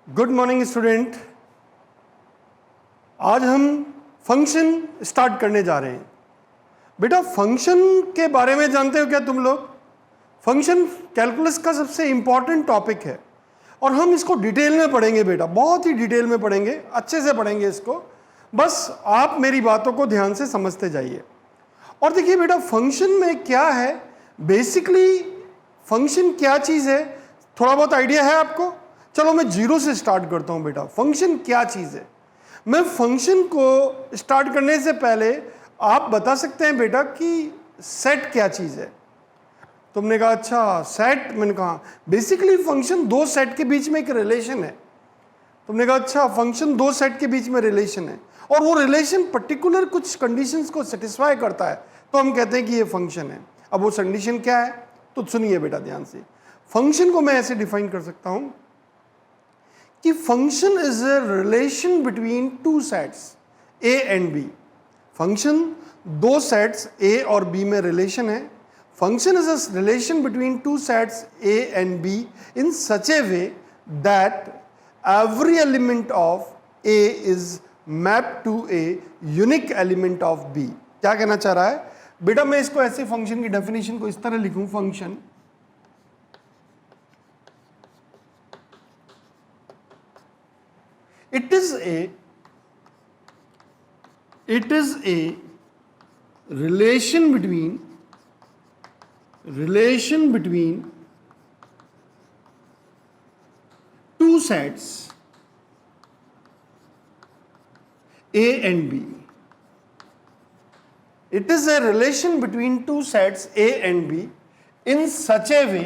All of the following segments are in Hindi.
Good morning student. आज हम फंक्शन स्टार्ट करने जा रहे हैं। बेटा फंक्शन के बारे में जानते हो क्या तुम लोग? फंक्शन कैलकुलस का सबसे इंपॉर्टेंट टॉपिक है और हम इसको डिटेल में पढ़ेंगे बेटा, बहुत ही डिटेल में पढ़ेंगे, अच्छे से पढ़ेंगे इसको। बस आप मेरी बातों को ध्यान से समझते जाइए। और देखिए बेटा फंक्शन में क्या है, बेसिकली फंक्शन क्या चीज़ है, थोड़ा बहुत आइडिया है आपको? चलो मैं जीरो से स्टार्ट करता हूं बेटा। फंक्शन क्या चीज़ है? मैं फंक्शन को स्टार्ट करने से पहले आप बता सकते हैं बेटा कि सेट क्या चीज़ है? तुमने कहा अच्छा सेट। मैंने कहा बेसिकली फंक्शन दो सेट के बीच में एक रिलेशन है। तुमने कहा अच्छा फंक्शन दो सेट के बीच में रिलेशन है और वो रिलेशन पर्टिकुलर कुछ कंडीशंस को सेटिस्फाई करता है, तो हम कहते हैं कि ये फंक्शन है। अब वो कंडीशन क्या है तो सुनिए बेटा ध्यान से। फंक्शन को मैं ऐसे डिफाइन कर सकता हूं कि function is a relation between two sets A and B. Function दो सेट्स ए और बी में रिलेशन है। Function is a relation between two sets A and B in such a way that every element of A is mapped to a unique element of B। क्या कहना चाह रहा है बेटा? मैं इसको ऐसे फंक्शन की डेफिनेशन को इस तरह लिखूं, function it is a relation between two sets A and B. It is a relation between two sets A and B in such a way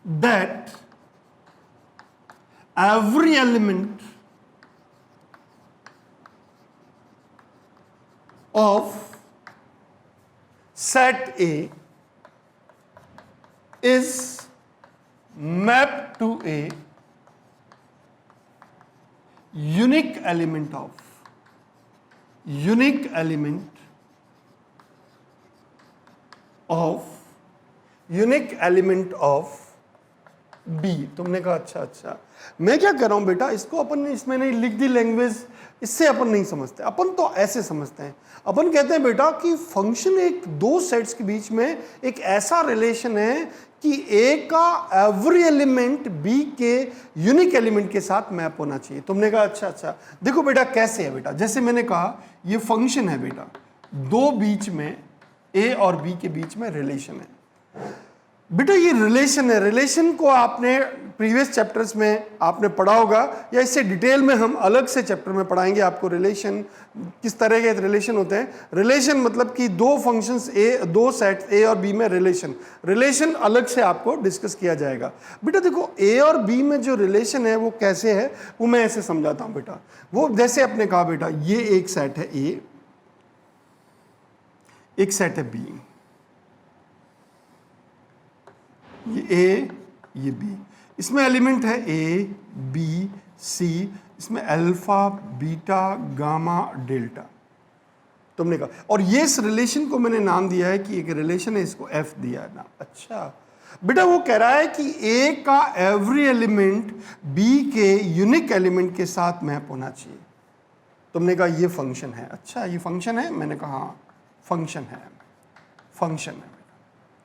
that every element of set A is mapped to a unique element of B। तुमने कहा अच्छा मैं क्या कर रहा हूं बेटा, इसको अपन इसमें नहीं लिख दी लैंग्वेज, इससे अपन नहीं समझते। अपन तो ऐसे समझते हैं, अपन कहते हैं बेटा कि फंक्शन एक दो सेट्स के बीच में एक ऐसा रिलेशन है कि ए का एवरी एलिमेंट बी के यूनिक एलिमेंट के साथ मैप होना चाहिए। तुमने कहा अच्छा देखो बेटा कैसे है बेटा, जैसे मैंने कहा ये फंक्शन है बेटा, दो बीच में ए और बी के बीच में रिलेशन है बेटा। ये रिलेशन है, रिलेशन को आपने प्रीवियस चैप्टर्स में आपने पढ़ा होगा या इससे डिटेल में हम अलग से चैप्टर में पढ़ाएंगे आपको रिलेशन किस तरह के रिलेशन होते हैं। रिलेशन मतलब कि दो फंक्शंस दो सेट्स ए और बी में रिलेशन अलग से आपको डिस्कस किया जाएगा बेटा। देखो ए और बी में जो रिलेशन है वो कैसे है वो मैं ऐसे समझाता हूं बेटा। वो जैसे आपने कहा बेटा ये एक सेट है ए, एक सेट है बी, ये ए ये बी, इसमें एलिमेंट है ए बी सी, इसमें अल्फा बीटा गामा डेल्टा। तुमने कहा और ये इस रिलेशन को मैंने नाम दिया है कि एक रिलेशन है, इसको एफ दिया है ना। अच्छा बेटा वो कह रहा है कि ए का एवरी एलिमेंट बी के यूनिक एलिमेंट के साथ मैप होना चाहिए। तुमने कहा ये फंक्शन है। अच्छा ये फंक्शन है? मैंने कहा हाँ फंक्शन है।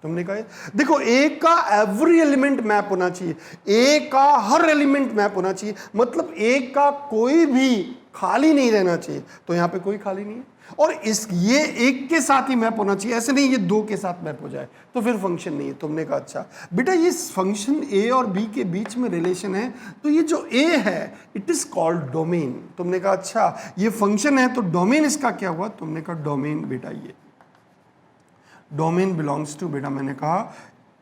तुमने कहा देखो ए का एवरी एलिमेंट मैप होना चाहिए, ए का हर एलिमेंट मैप होना चाहिए, मतलब ए का कोई भी खाली नहीं रहना चाहिए। तो यहां पे कोई खाली नहीं है और ये एक के साथ ही मैप होना चाहिए, ऐसे नहीं ये दो के साथ मैप हो जाए तो फिर फंक्शन नहीं है। तुमने कहा अच्छा बेटा ये फंक्शन ए और बी के बीच में रिलेशन है, तो ये जो ए है इट इज कॉल्ड डोमेन। तुमने कहा अच्छा ये फंक्शन है तो डोमेन इसका क्या हुआ? तुमने कहा डोमेन बेटा ये डोमेन बिलोंग्स टू बेटा मैंने कहा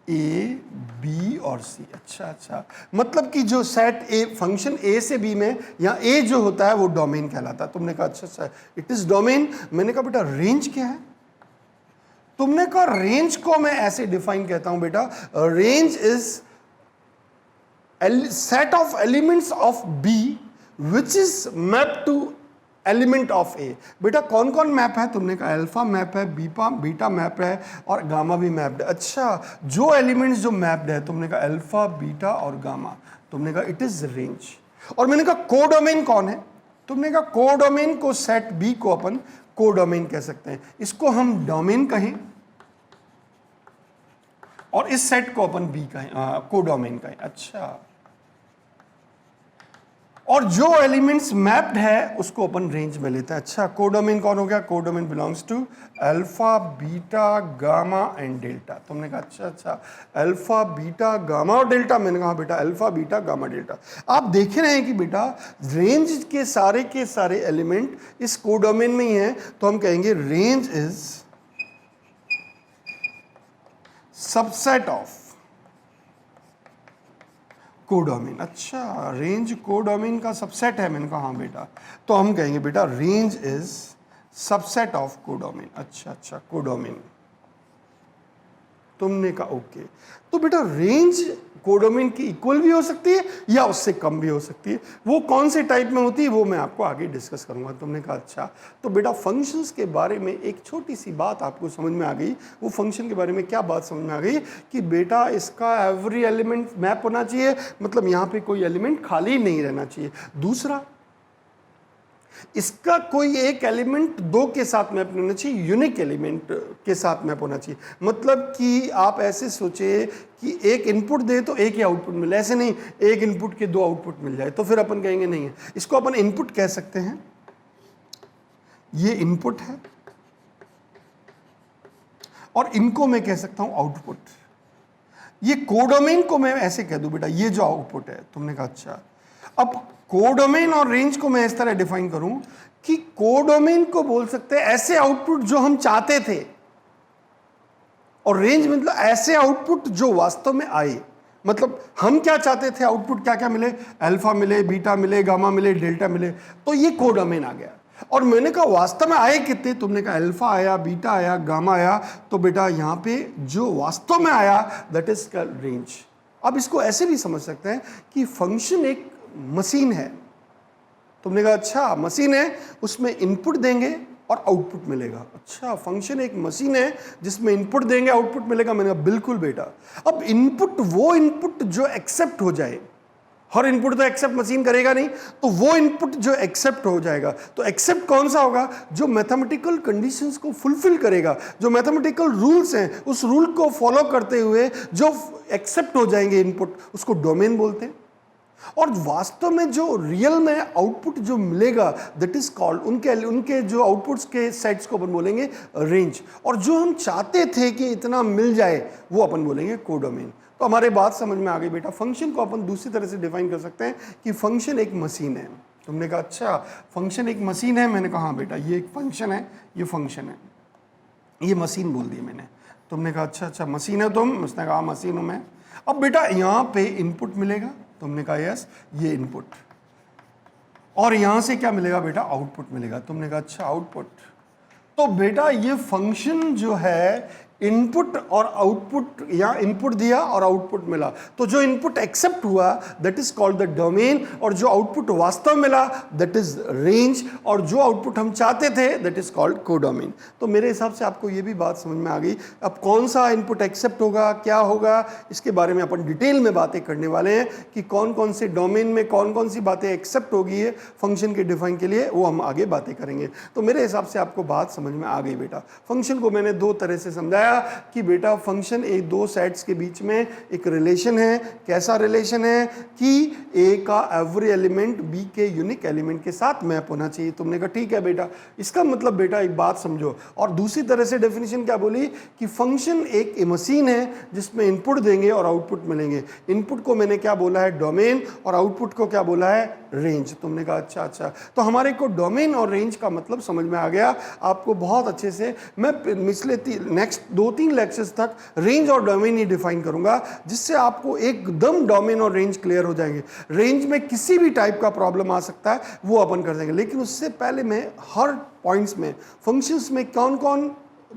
ए बी और सी। अच्छा मतलब कि जो सेट ए फंक्शन ए से बी में या ए जो होता है वो डोमेन कहलाता है। तुमने कहा अच्छा इट इज डोमेन। मैंने कहा बेटा रेंज क्या है? तुमने कहा रेंज को मैं ऐसे डिफाइन कहता हूं बेटा, range is set of elements of B which is map to element of A. बेटा कौन कौन मैप है? तुमने कहा अल्फा मैप है, बीटा मैप है और गामा भी मैप्ड है। अच्छा, जो एलिमेंट्स जो मैप्ड है, तुमने कहा अल्फा, बीटा और गामा, तुमने कहा इट इज रेंज। और मैंने कहा कोडोमेन कौन है? तुमने कहा कोडोमेन को, सेट बी को अपन कोडोमेन कह सकते हैं, इसको हम डोमेन कहें और इस सेट को अपन बी कहें, कोडोमेन कहें। अच्छा, और जो एलिमेंट्स मैप्ड है उसको अपन रेंज में लेते हैं। अच्छा, कोडोमेन कौन हो गया? Codomain belongs to alpha, beta, gamma and delta. तुमने कहा अच्छा, अल्फा, बीटा, गामा और डेल्टा। मैंने कहा बेटा अल्फा, बीटा, गामा, डेल्टा। आप देख रहे हैं कि बेटा रेंज के सारे एलिमेंट इस कोडोमेन में ही हैं, तो हम कहेंगे range is subset of codomain. अच्छा, रेंज कोडोमेन का सबसेट है। मैंने कहा हाँ बेटा, तो हम कहेंगे बेटा range is subset of codomain. अच्छा, कोडोमेन। तुमने कहा ओके। तो बेटा रेंज कोडोमेन की इक्वल भी हो सकती है या उससे कम भी हो सकती है। वो कौन से टाइप में होती है वो मैं आपको आगे डिस्कस करूंगा। तुमने कहा अच्छा। तो बेटा फंक्शंस के बारे में एक छोटी सी बात आपको समझ में आ गई। वो फंक्शन के बारे में क्या बात समझ में आ गई कि बेटा इसका एवरी एलिमेंट मैप होना चाहिए, मतलब यहाँ पे कोई एलिमेंट खाली नहीं रहना चाहिए। दूसरा, इसका कोई एक एलिमेंट दो के साथ मैप नहीं होना चाहिए, यूनिक एलिमेंट के साथ मैप होना चाहिए। मतलब कि आप ऐसे सोचे कि एक इनपुट दे तो एक ही आउटपुट मिले, ऐसे नहीं एक इनपुट के दो आउटपुट मिल जाए, तो फिर अपन कहेंगे नहीं है। इसको अपन इनपुट कह सकते हैं, ये इनपुट है और इनको मैं कह सकता हूं आउटपुट। ये कोडोमेन को मैं ऐसे कह दूं बेटा ये जो आउटपुट है। तुमने कहा अच्छा। अब कोडोमेन और रेंज को मैं इस तरह डिफाइन करूं कि कोडोमेन को बोल सकते हैं ऐसे आउटपुट जो हम चाहते थे, और रेंज मतलब ऐसे आउटपुट जो वास्तव में आए। मतलब हम क्या चाहते थे, आउटपुट क्या क्या मिले, अल्फा मिले, बीटा मिले, गामा मिले, डेल्टा मिले, तो ये कोडोमेन आ गया। और मैंने कहा वास्तव में आए कितने? तुमने कहा अल्फा आया, बीटा आया, गामा आया, तो बेटा यहां पे जो वास्तव में आया दैट इज रेंज। अब इसको ऐसे भी समझ सकते हैं कि फंक्शन एक मशीन है। तुमने कहा अच्छा मशीन है, उसमें इनपुट देंगे और आउटपुट मिलेगा। अच्छा, फंक्शन एक मशीन है जिसमें इनपुट देंगे आउटपुट मिलेगा। मैंने कहा बिल्कुल बेटा। अब इनपुट, वो इनपुट जो एक्सेप्ट हो जाए, हर इनपुट तो एक्सेप्ट मशीन करेगा नहीं, तो वो इनपुट जो एक्सेप्ट हो जाएगा, तो एक्सेप्ट कौन सा होगा? जो मैथमेटिकल कंडीशंस को फुलफिल करेगा, जो मैथमेटिकल रूल्स हैं उस रूल को फॉलो करते हुए जो एक्सेप्ट हो जाएंगे इनपुट, उसको डोमेन बोलते हैं। और वास्तव में जो रियल में आउटपुट जो मिलेगा दैट इज कॉल्ड, उनके जो आउटपुट्स के सेट्स को अपन बोलेंगे रेंज। और जो हम चाहते थे कि इतना मिल जाए वो अपन बोलेंगे कोडोमेन। तो हमारे बात समझ में आ गई बेटा। फंक्शन को अपन दूसरी तरह से डिफाइन कर सकते हैं कि फंक्शन एक मशीन है। तुमने कहा अच्छा फंक्शन एक मशीन है। मैंने कहा हाँ बेटा ये एक फंक्शन है, ये फंक्शन है, ये मशीन बोल दी मैंने। तुमने कहा अच्छा मशीन है तुम? उसने कहा मशीन हूँ मैं। अब बेटा यहाँ पे इनपुट मिलेगा। तुमने कहा यस ये इनपुट, और यहां से क्या मिलेगा बेटा? आउटपुट मिलेगा। तुमने कहा अच्छा आउटपुट। तो बेटा ये फंक्शन जो है इनपुट और आउटपुट, या इनपुट दिया और आउटपुट मिला, तो जो इनपुट एक्सेप्ट हुआ that is called the domain, और जो आउटपुट वास्तव मिला दैट इज रेंज, और जो आउटपुट हम चाहते थे दैट इज कॉल्ड कोडोमेन। तो मेरे हिसाब से आपको ये भी बात समझ में आ गई। अब कौन सा इनपुट एक्सेप्ट होगा, क्या होगा, इसके बारे में अपन डिटेल में बातें करने वाले हैं कि कौन कौन से डोमेन में कौन कौन सी बातें एक्सेप्ट होगी है फंक्शन के डिफाइन के लिए, वो हम आगे बातें करेंगे। तो मेरे हिसाब से आपको बात समझ में आ गई बेटा। फंक्शन को मैंने दो तरह से समझाया कि बेटा फंक्शन एक दो सेट्स के बीच में एक रिलेशन है। कैसा रिलेशन है कि ए का एवरी एलिमेंट बी के यूनिक एलिमेंट के साथ मैप होना चाहिए। तुमने कहा ठीक है बेटा। इसका मतलब बेटा एक बात समझो, और दूसरी तरह से डेफिनेशन क्या बोली कि फंक्शन एक मशीन है जिसमें इनपुट देंगे और आउटपुट मिलेंगे। इनपुट को मैंने क्या बोला है? डोमेन, और आउटपुट को क्या बोला है? रेंज। तुमने कहा अच्छा। तो हमारे को डोमेन और रेंज का मतलब समझ में आ गया आपको बहुत अच्छे से। मैं पिछले नेक्स्ट 2-3 लेक्चर्स तक रेंज और डोमेन ही डिफाइन करूंगा, जिससे आपको एकदम डोमेन और रेंज क्लियर हो जाएंगे। रेंज में किसी भी टाइप का प्रॉब्लम आ सकता है वो अपन कर देंगे, लेकिन उससे पहले मैं हर पॉइंट्स में फंक्शंस में कौन कौन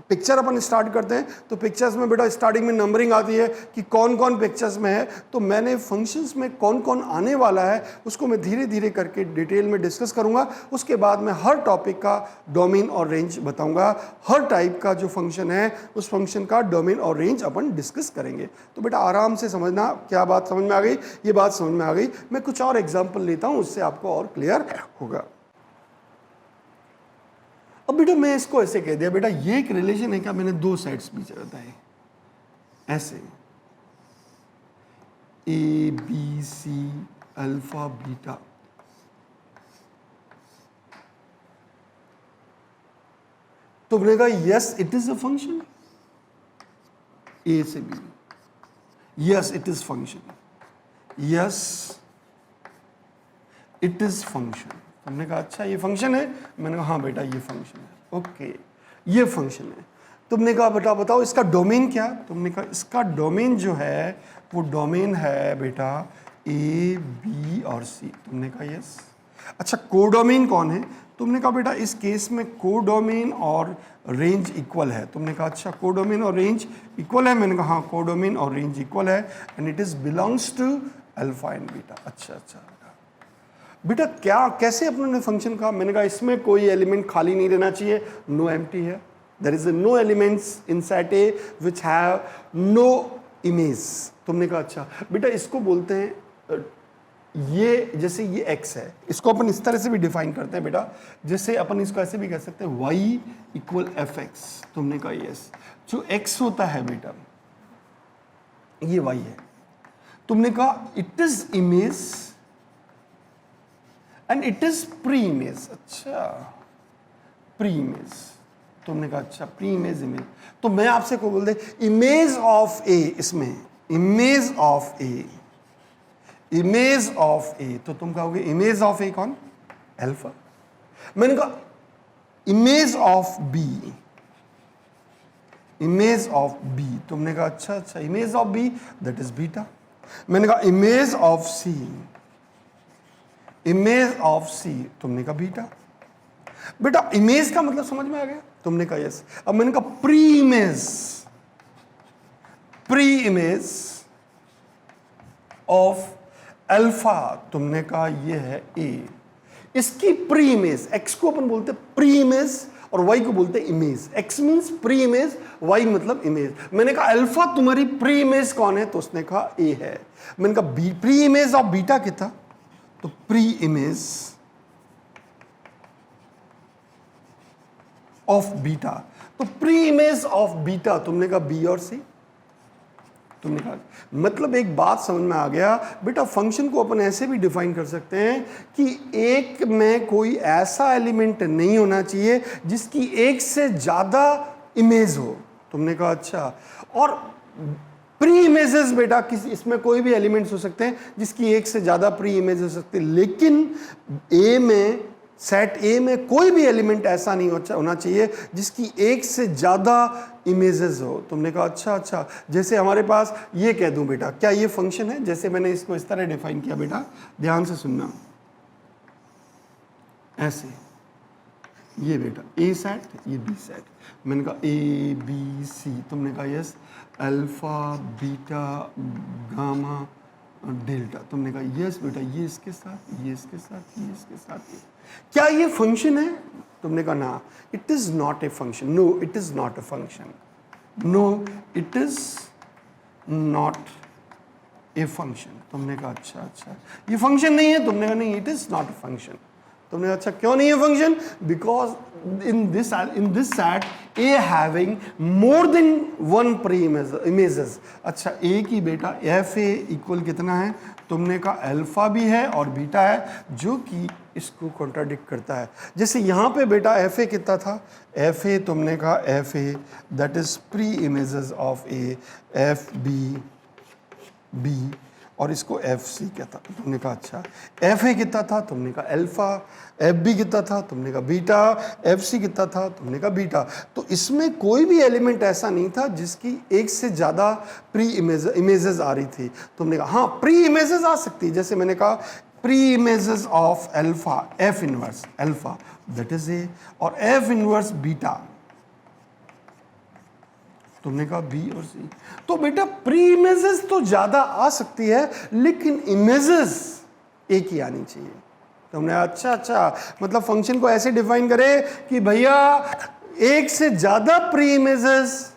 पिक्चर अपन स्टार्ट करते हैं तो पिक्चर्स में बेटा स्टार्टिंग में नंबरिंग आती है कि कौन कौन पिक्चर्स में है, तो मैंने फंक्शंस में कौन कौन आने वाला है उसको मैं धीरे धीरे करके डिटेल में डिस्कस करूंगा। उसके बाद मैं हर टॉपिक का डोमेन और रेंज बताऊंगा, हर टाइप का जो फंक्शन है उस फंक्शन का डोमेन और रेंज अपन डिस्कस करेंगे। तो बेटा आराम से समझना, क्या बात समझ में आ गई? ये बात समझ में आ गई। मैं कुछ और एग्जाम्पल लेता हूँ, उससे आपको और क्लियर होगा। अब बेटा मैं इसको ऐसे कह दिया, बेटा ये एक रिलेशन है क्या? मैंने दो साइड्स बीच बताए ऐसे, A B C alpha beta. तुमने कहा yes it is a function, A से B, yes it is function, yes it is function. हमने कहा अच्छा ये फंक्शन है? मैंने कहा हाँ बेटा ये फंक्शन है। ओके ये फंक्शन है। तुमने कहा बेटा बताओ इसका डोमेन क्या? तुमने कहा इसका डोमेन जो है वो डोमेन है बेटा ए बी और सी। तुमने कहा यस। अच्छा कोडोमेन कौन है? तुमने कहा बेटा इस केस में कोडोमेन और रेंज इक्वल है। तुमने कहा अच्छा कोडोमेन और रेंज इक्वल है? मैंने कहा हाँ कोडोमेन और रेंज इक्वल है and it is belongs to alpha and beta. अच्छा अच्छा बेटा क्या कैसे अपने फंक्शन का? मैंने कहा इसमें कोई एलिमेंट खाली नहीं रहना चाहिए, नो एम्प्टी है। There is no elements in set A which have no image. तुमने कहा अच्छा बेटा इसको बोलते हैं, ये जैसे ये x है, इसको अपन इस तरह से भी डिफाइन करते हैं बेटा, जैसे अपन इसको ऐसे भी कह सकते हैं y इक्वल एफ एक्स। तुमने कहा यस, जो x होता है बेटा ये y है। तुमने कहा it is image and it is pre image. अच्छा प्री इमेज। तुमने कहा अच्छा प्री इमेज इमेज, तो मैं आपसे को बोल दे इमेज ऑफ ए, इसमें image of A, image of A, तो तुम कहोगे इमेज ऑफ ए कौन? अल्फा। मैंने कहा image of B, image of B. तुमने कहा अच्छा अच्छा image of B that is beta. मैंने कहा image of C, image of C. तुमने कहा बीटा। बेटा इमेज का मतलब समझ में आ गया? तुमने कहा यस। अब मैंने कहा pre image, pre image of alpha. तुमने कहा ये है ए, इसकी प्री इमेज, एक्स को अपन बोलते प्री इमेज और वाई को बोलते image. X means pre image, Y मतलब इमेज। मैंने कहा अल्फा तुम्हारी प्री इमेज कौन है? तो उसने कहा ए है। मैंने कहा प्री इमेज ऑफ बीटा कितना? तो प्री इमेज ऑफ बीटा, तो प्री इमेज ऑफ बीटा। तुमने कहा बी और सी। तुमने कहा मतलब एक बात समझ में आ गया बेटा, फंक्शन को अपन ऐसे भी डिफाइन कर सकते हैं कि एक में कोई ऐसा एलिमेंट नहीं होना चाहिए जिसकी एक से ज्यादा इमेज हो। तुमने कहा अच्छा, और प्री इमेजेस बेटा किसी, इसमें कोई भी एलिमेंट्स हो सकते हैं जिसकी एक से ज्यादा प्री इमेज हो सकती है, लेकिन ए में, सेट ए में कोई भी एलिमेंट ऐसा नहीं होना चाहिए जिसकी एक से ज्यादा इमेजेस हो। तुमने कहा अच्छा अच्छा, जैसे हमारे पास ये कह दूं बेटा, क्या ये फंक्शन है? जैसे मैंने इसको इस तरह डिफाइन किया बेटा, ध्यान से सुनना, ऐसे ये बेटा ए सेट, ये बी सेट। मैंने कहा ए बी सी। तुमने कहा yes, alpha beta gamma delta. तुमने कहा यस बेटा, ये इसके साथ, ये इसके साथ, ये इसके साथ। क्या ये फंक्शन है? तुमने कहा ना, it is not a function. No it is not a function. No it is not a function. तुमने कहा अच्छा अच्छा ये फंक्शन नहीं है? तुमने कहा नहीं it is not a function. तुमने कहा अच्छा क्यों नहीं है function? Because in this set A having more than one pre images. अच्छा ए की बेटा एफ ए इक्वल कितना है? तुमने कहा अल्फा भी है और बीटा है, जो कि इसको कॉन्ट्राडिक्ट करता है। जैसे यहाँ पे बेटा एफ ए कितना था? एफ ए, तुमने कहा F A that is pre images of A, F B B, और इसको एफ सी कहता। तुमने कहा अच्छा एफ ए कितना था? तुमने कहा अल्फा। एफ बी कितना था? तुमने कहा बीटा। एफ सी कितना था? तुमने कहा बीटा। तो इसमें कोई भी एलिमेंट ऐसा नहीं था जिसकी एक से ज़्यादा प्री इमेजेस आ रही थी। तुमने कहा हाँ प्री इमेजेस आ सकती है, जैसे मैंने कहा pre images of alpha, F inverse alpha that is a, और एफ इनवर्स बीटा तुमने कहा बी और सी। तो बेटा प्री इमेजेस तो ज्यादा आ सकती है, लेकिन इमेजेस एक ही आनी चाहिए। तुमने अच्छा, मतलब फंक्शन को ऐसे डिफाइन करे कि भैया एक से ज्यादा प्री इमेजेस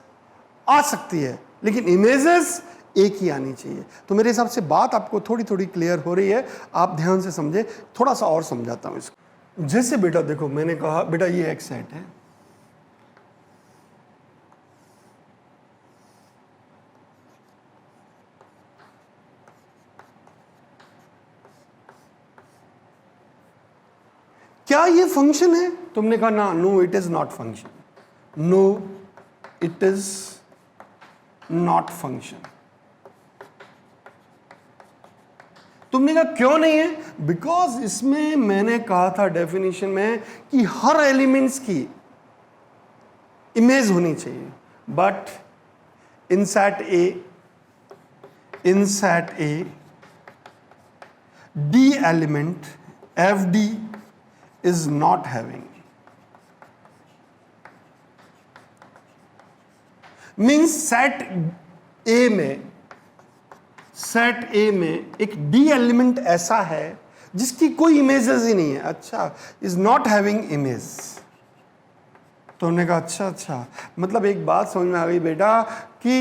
आ सकती है, लेकिन इमेजेस एक ही आनी चाहिए। तो मेरे हिसाब से बात आपको थोड़ी थोड़ी क्लियर हो रही है, आप ध्यान से समझे। थोड़ा सा और समझाता हूं इसको। जैसे बेटा देखो, मैंने कहा बेटा ये एक सेट है, क्या ये फंक्शन है? तुमने कहा ना, no it is not function, no it is not function. तुमने कहा क्यों नहीं है? बिकॉज इसमें मैंने कहा था डेफिनेशन में कि हर एलिमेंट्स की इमेज होनी चाहिए, but in set A D element F D is not having, means set ए में एक डी एलिमेंट ऐसा है जिसकी कोई इमेजेस ही नहीं है। अच्छा, इज नॉट हैविंग इमेज। तो हमने कहा अच्छा, मतलब एक बात समझ में आ गई बेटा कि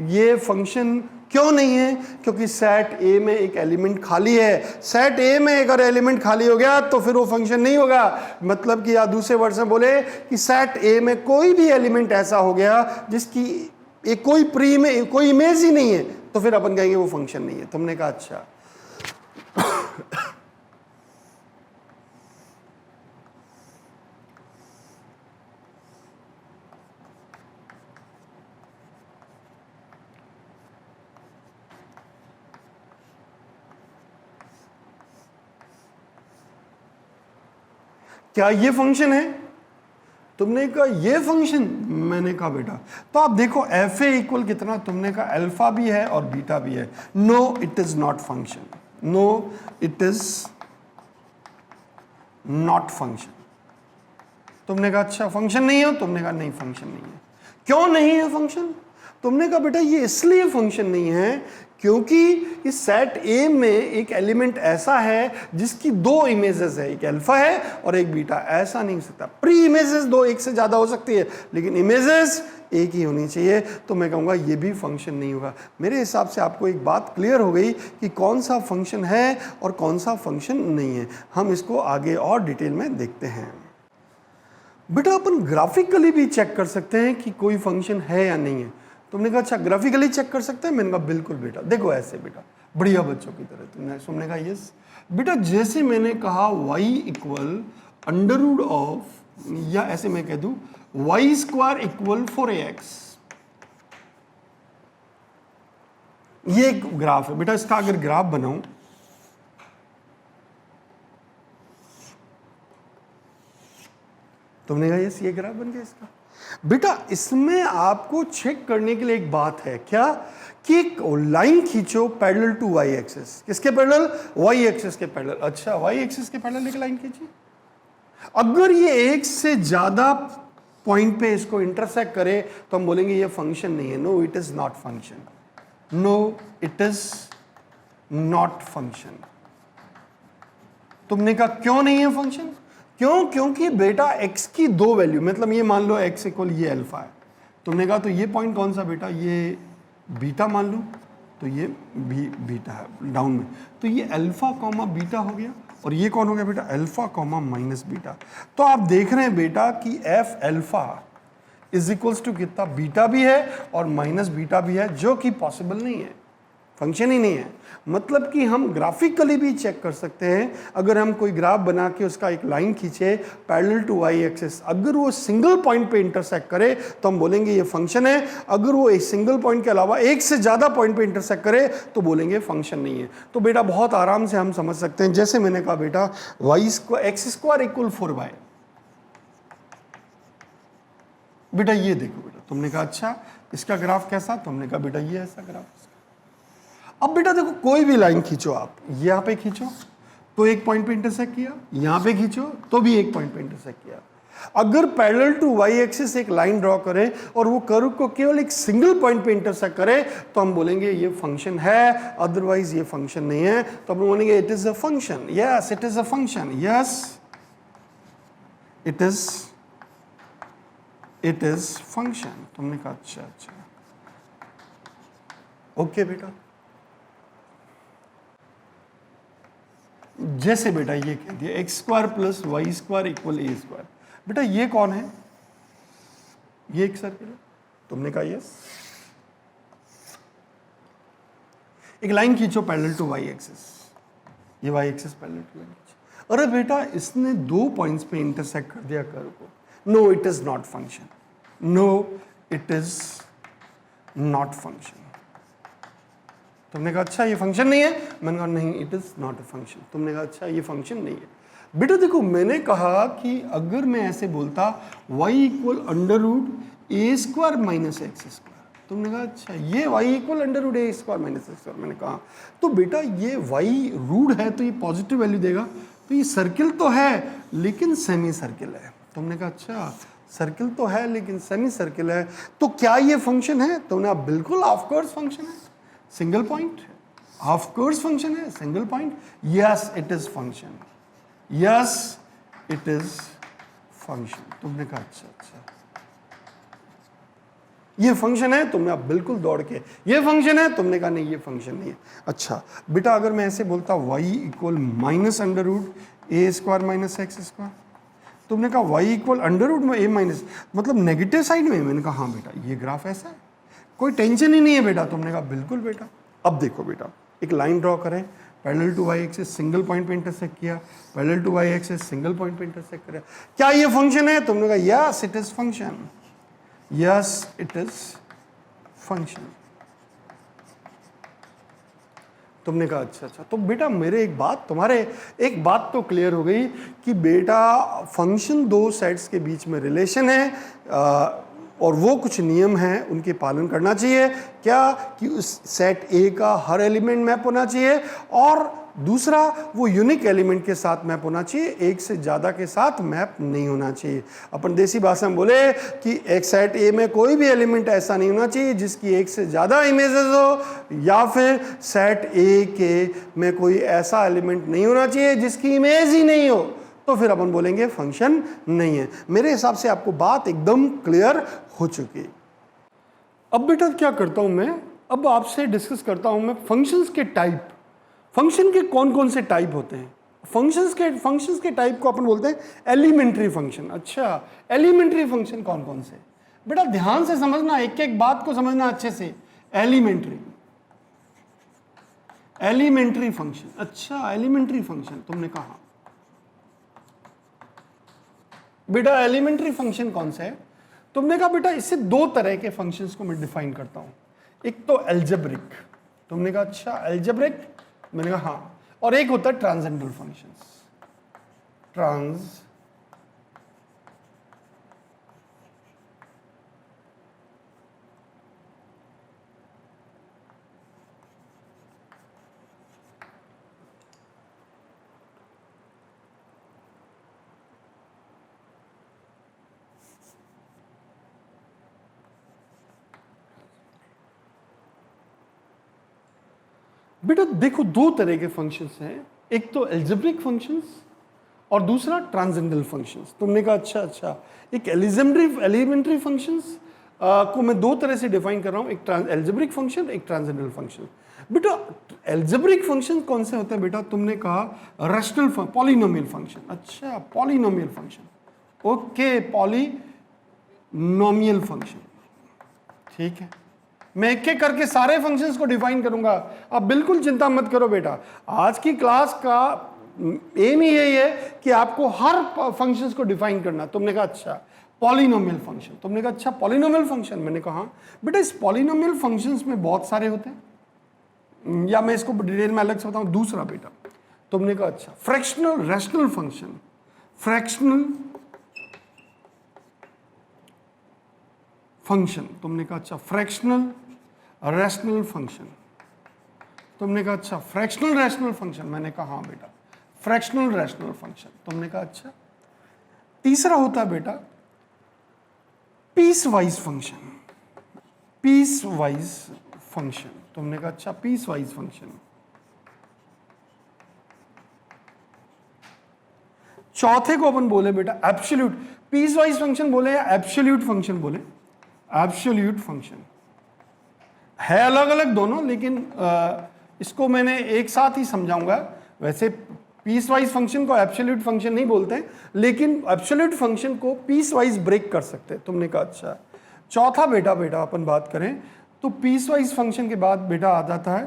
ये फंक्शन क्यों नहीं है, क्योंकि सेट ए में एक एलिमेंट खाली है। सेट ए में अगर एलिमेंट खाली हो गया तो फिर वो फंक्शन नहीं होगा। मतलब कि या दूसरे वर्ड से बोले कि सेट ए में कोई भी एलिमेंट ऐसा हो गया जिसकी एक कोई प्री में कोई इमेज ही नहीं है, तो फिर अपन कहेंगे वो फंक्शन नहीं है। तुमने कहा अच्छा। क्या ये फंक्शन है? तुमने कहा ये फंक्शन। मैंने कहा बेटा तो आप देखो एफ ए इक्वल कितना, तुमने कहा अल्फा भी है और बीटा भी है। No it is not function, no it is not function. तुमने कहा अच्छा फंक्शन नहीं है? तुमने कहा नहीं फंक्शन नहीं है। क्यों नहीं है फंक्शन? तुमने कहा बेटा ये इसलिए फंक्शन नहीं है क्योंकि इस सेट ए में एक एलिमेंट ऐसा है जिसकी दो इमेजेस है, एक अल्फा है और एक बीटा। ऐसा नहीं हो सकता। प्री इमेजेस दो एक से ज्यादा हो सकती है, लेकिन इमेजेस एक ही होनी चाहिए। तो मैं कहूँगा ये भी फंक्शन नहीं होगा। मेरे हिसाब से आपको एक बात क्लियर हो गई कि कौन सा फंक्शन है और कौन सा फंक्शन नहीं है। हम इसको आगे और डिटेल में देखते हैं। बेटा अपन ग्राफिकली भी चेक कर सकते हैं कि कोई फंक्शन है या नहीं है। तुमने कहा अच्छा ग्राफिकली चेक कर सकते हैं? मैंने कहा बिल्कुल बेटा, देखो ऐसे बेटा बढ़िया बच्चों की तरह। तुमने कहा यस बेटा, जैसे मैंने कहा y equal under root of, या ऐसे मैं कह दूं y स्क्वायर इक्वल 4ax। ये एक ग्राफ है बेटा। इसका अगर ग्राफ बनाऊं, तुमने कहा यस ये ग्राफ बन गया इसका। बेटा इसमें आपको चेक करने के लिए एक बात है क्या, कि एक लाइन खींचो पैरेलल टू वाई एक्सिस। किसके पैरेलल? वाई एक्सिस के पैरेलल। अच्छा वाई एक्सिस के पैरेलल एक लाइन खींची। अगर ये एक से ज्यादा पॉइंट पे इसको इंटरसेक्ट करे तो हम बोलेंगे ये फंक्शन नहीं है। No it is not function, no it is not function. तुमने कहा क्यों नहीं है फंक्शन? क्यों? क्योंकि बेटा x की दो वैल्यू, मतलब ये मान लो x इक्वल ये अल्फा है। तुमने कहा तो ये पॉइंट कौन सा बेटा? ये बीटा मान लो, तो ये बीटा है डाउन में। तो ये अल्फा कॉमा बीटा हो गया, और ये कौन हो गया बेटा? Alpha comma minus beta. तो आप देख रहे हैं बेटा कि F alpha is equals to कितना? बीटा भी है और माइनस बीटा भी है, जो कि पॉसिबल नहीं है, फंक्शन ही नहीं है। मतलब कि हम ग्राफिकली भी चेक कर सकते हैं। अगर हम कोई ग्राफ बना के उसका एक लाइन खींचे पैरेलल टू वाई एक्सिस, अगर वो सिंगल पॉइंट पे इंटरसेक्ट करे तो हम बोलेंगे ये फंक्शन है। अगर वो एक सिंगल पॉइंट के अलावा एक से ज़्यादा पॉइंट पे इंटरसेक्ट करे तो बोलेंगे फंक्शन नहीं है। तो बेटा बहुत आराम से हम समझ सकते हैं। जैसे मैंने कहा बेटा Y square X square equal 4y। बेटा ये देखो बेटा, तुमने कहा अच्छा इसका ग्राफ कैसा? तुमने कहा बेटा ये ऐसा ग्राफ। अब बेटा देखो कोई भी लाइन खींचो, आप यहाँ पे खींचो तो एक पॉइंट पे इंटरसेक्ट किया, यहाँ पे खींचो तो भी एक पॉइंट पे इंटरसेक्ट किया। अगर पैरेलल टू वाई एक्सिस एक लाइन ड्रॉ करें और वो कर्व को केवल एक सिंगल पॉइंट पे इंटरसेक्ट करे तो हम बोलेंगे ये फंक्शन है, अदरवाइज ये फंक्शन नहीं है। तो हम बोलेंगे it is a function, yes it is a function, yes it is function. तुमने कहा अच्छा अच्छा, ओके बेटा। जैसे बेटा ये कह दिया x square plus y square equal a square, बेटा ये कौन है? ये एक सर्किल है। तुमने कहा यस। एक लाइन खींचो पैरेलल टू वाई एक्सिस, ये Y axis parallel to line खींचो। अरे बेटा इसने 2 पॉइंट्स पे इंटरसेक्ट कर दिया कर्व को। No it is not function, no it is not function. तुमने कहा अच्छा ये फंक्शन नहीं है, मैंने कहा नहीं it is not a function. तुमने कहा अच्छा ये फंक्शन नहीं है। बेटा देखो मैंने कहा कि अगर मैं ऐसे बोलता y equal under root a square minus x square, तुमने कहा अच्छा ये y equal under root a square minus x square. मैंने कहा तो बेटा ये y रूट है तो ये पॉजिटिव वैल्यू देगा, तो ये सर्किल तो है लेकिन सेमी सर्किल है। तुमने कहा अच्छा सर्किल तो है लेकिन सेमी सर्किल है, तो क्या ये फंक्शन है? तुमने कहा बिल्कुल ऑफ कोर्स फंक्शन है, single point, of course function है, single point, yes it is function, yes it is function. तुमने कहा अच्छा अच्छा ये फंक्शन है, तुमने अब बिल्कुल दौड़ के ये फंक्शन है, तुमने कहा नहीं ये फंक्शन नहीं है। अच्छा बेटा अगर मैं ऐसे बोलता y equal minus under root a square minus x square, तुमने कहा y इक्वल अंडर रूट में ए माइनस, मतलब नेगेटिव साइड में। मैंने कहा हाँ बेटा ये ग्राफ ऐसा है, कोई टेंशन ही नहीं है बेटा। तुमने कहा बिल्कुल बेटा। अब देखो बेटा एक लाइन ड्रॉ करें, parallel to Y axis single point पे इंटरसेक्ट किया, parallel to Y axis single point पे इंटरसेक्ट किया, क्या ये फंक्शन है? तुमने कहा yes it is function, yes it is function. तुमने कहा अच्छा अच्छा। तो बेटा मेरे तुम्हारे एक बात तो क्लियर हो गई कि बेटा फंक्शन दो सेट्स के बीच में रिलेशन है और वो कुछ नियम हैं उनके पालन करना चाहिए। क्या कि उस सेट ए का हर एलिमेंट मैप होना चाहिए, और दूसरा वो यूनिक एलिमेंट के साथ मैप होना चाहिए, एक से ज़्यादा के साथ मैप नहीं होना चाहिए। अपन देसी भाषा में बोले कि एक सेट ए में कोई भी एलिमेंट ऐसा नहीं होना चाहिए जिसकी एक से ज़्यादा इमेजेस हो, या फिर सेट ए के में कोई ऐसा एलिमेंट नहीं होना चाहिए जिसकी इमेज ही नहीं हो, तो फिर अपन बोलेंगे फंक्शन नहीं है। मेरे हिसाब से आपको बात एकदम क्लियर हो चुकी। अब बेटा क्या करता हूं मैं, अब आपसे डिस्कस करता हूं मैं फंक्शंस के टाइप। फंक्शन के कौन कौन से टाइप होते हैं? फंक्शंस के टाइप को अपन बोलते हैं एलिमेंट्री फंक्शन। अच्छा एलिमेंट्री फंक्शन कौन कौन से? बेटा ध्यान से समझना, एक एक बात को समझना अच्छे से। एलिमेंट्री फंक्शन, अच्छा एलिमेंट्री फंक्शन तुमने कहा बेटा एलिमेंट्री फंक्शन कौन सा है? तुमने कहा बेटा इससे 2 तरह के फंक्शंस को मैं डिफाइन करता हूं, एक तो एल्जेब्रिक। तुमने कहा अच्छा एल्जेब्रिक, मैंने कहा हाँ, और एक होता है ट्रांसेंडेंटल फंक्शंस। बेटा देखो 2 तरह के फंक्शंस हैं, एक तो एल्जेब्रिक फंक्शंस और दूसरा ट्रांसेंडेंटल फंक्शंस। तुमने कहा अच्छा अच्छा, एक एलिमेंट्री फंक्शंस को मैं 2 तरह से डिफाइन कर रहा हूं, एक एल्जेब्रिक फंक्शन, एक ट्रांसेंडेंटल फंक्शन। बेटा एल्जेब्रिक फंक्शन कौन से होते हैं बेटा? तुमने कहा रैशनल पॉलिनोमियल फंक्शन। अच्छा polynomial function, okay polynomial function, ठीक है। मैं एक एक करके सारे फंक्शंस को डिफाइन करूंगा, आप बिल्कुल चिंता मत करो बेटा। आज की क्लास का एम ही यही है कि आपको हर फंक्शंस को डिफाइन करना। तुमने कहा अच्छा पॉलिनोमियल फंक्शन, तुमने कहा अच्छा पॉलिनोमियल फंक्शन, मैंने कहा बेटा इस पॉलिनोमियल फंक्शंस में बहुत सारे होते हैं, या मैं इसको डिटेल में अलग से बताऊं। दूसरा बेटा तुमने कहा अच्छा fractional rational function, fractional function, तुमने कहा अच्छा फ्रैक्शनल रैशनल फंक्शन, तुमने कहा अच्छा फ्रैक्शनल रैशनल फंक्शन, मैंने कहा हाँ बेटा फ्रैक्शनल रैशनल फंक्शन, तुमने कहा अच्छा तीसरा होता है बेटा piecewise function. Piecewise function, तुमने कहा अच्छा पीस वाइज फंक्शन। चौथे को अपन बोले बेटा एब्सोल्यूट। पीस वाइज फंक्शन बोले या एब्सोल्यूट फंक्शन बोले? एब्सोल्यूट फंक्शन है, अलग अलग दोनों, लेकिन इसको मैंने एक साथ ही समझाऊंगा। वैसे पीस वाइज फंक्शन को एब्सोल्यूट फंक्शन नहीं बोलते हैं, लेकिन एब्सोल्यूट फंक्शन को पीस वाइज ब्रेक कर सकते हैं। तुमने कहा अच्छा। चौथा बेटा अपन बात करें तो पीस वाइज फंक्शन के बाद बेटा आ जाता है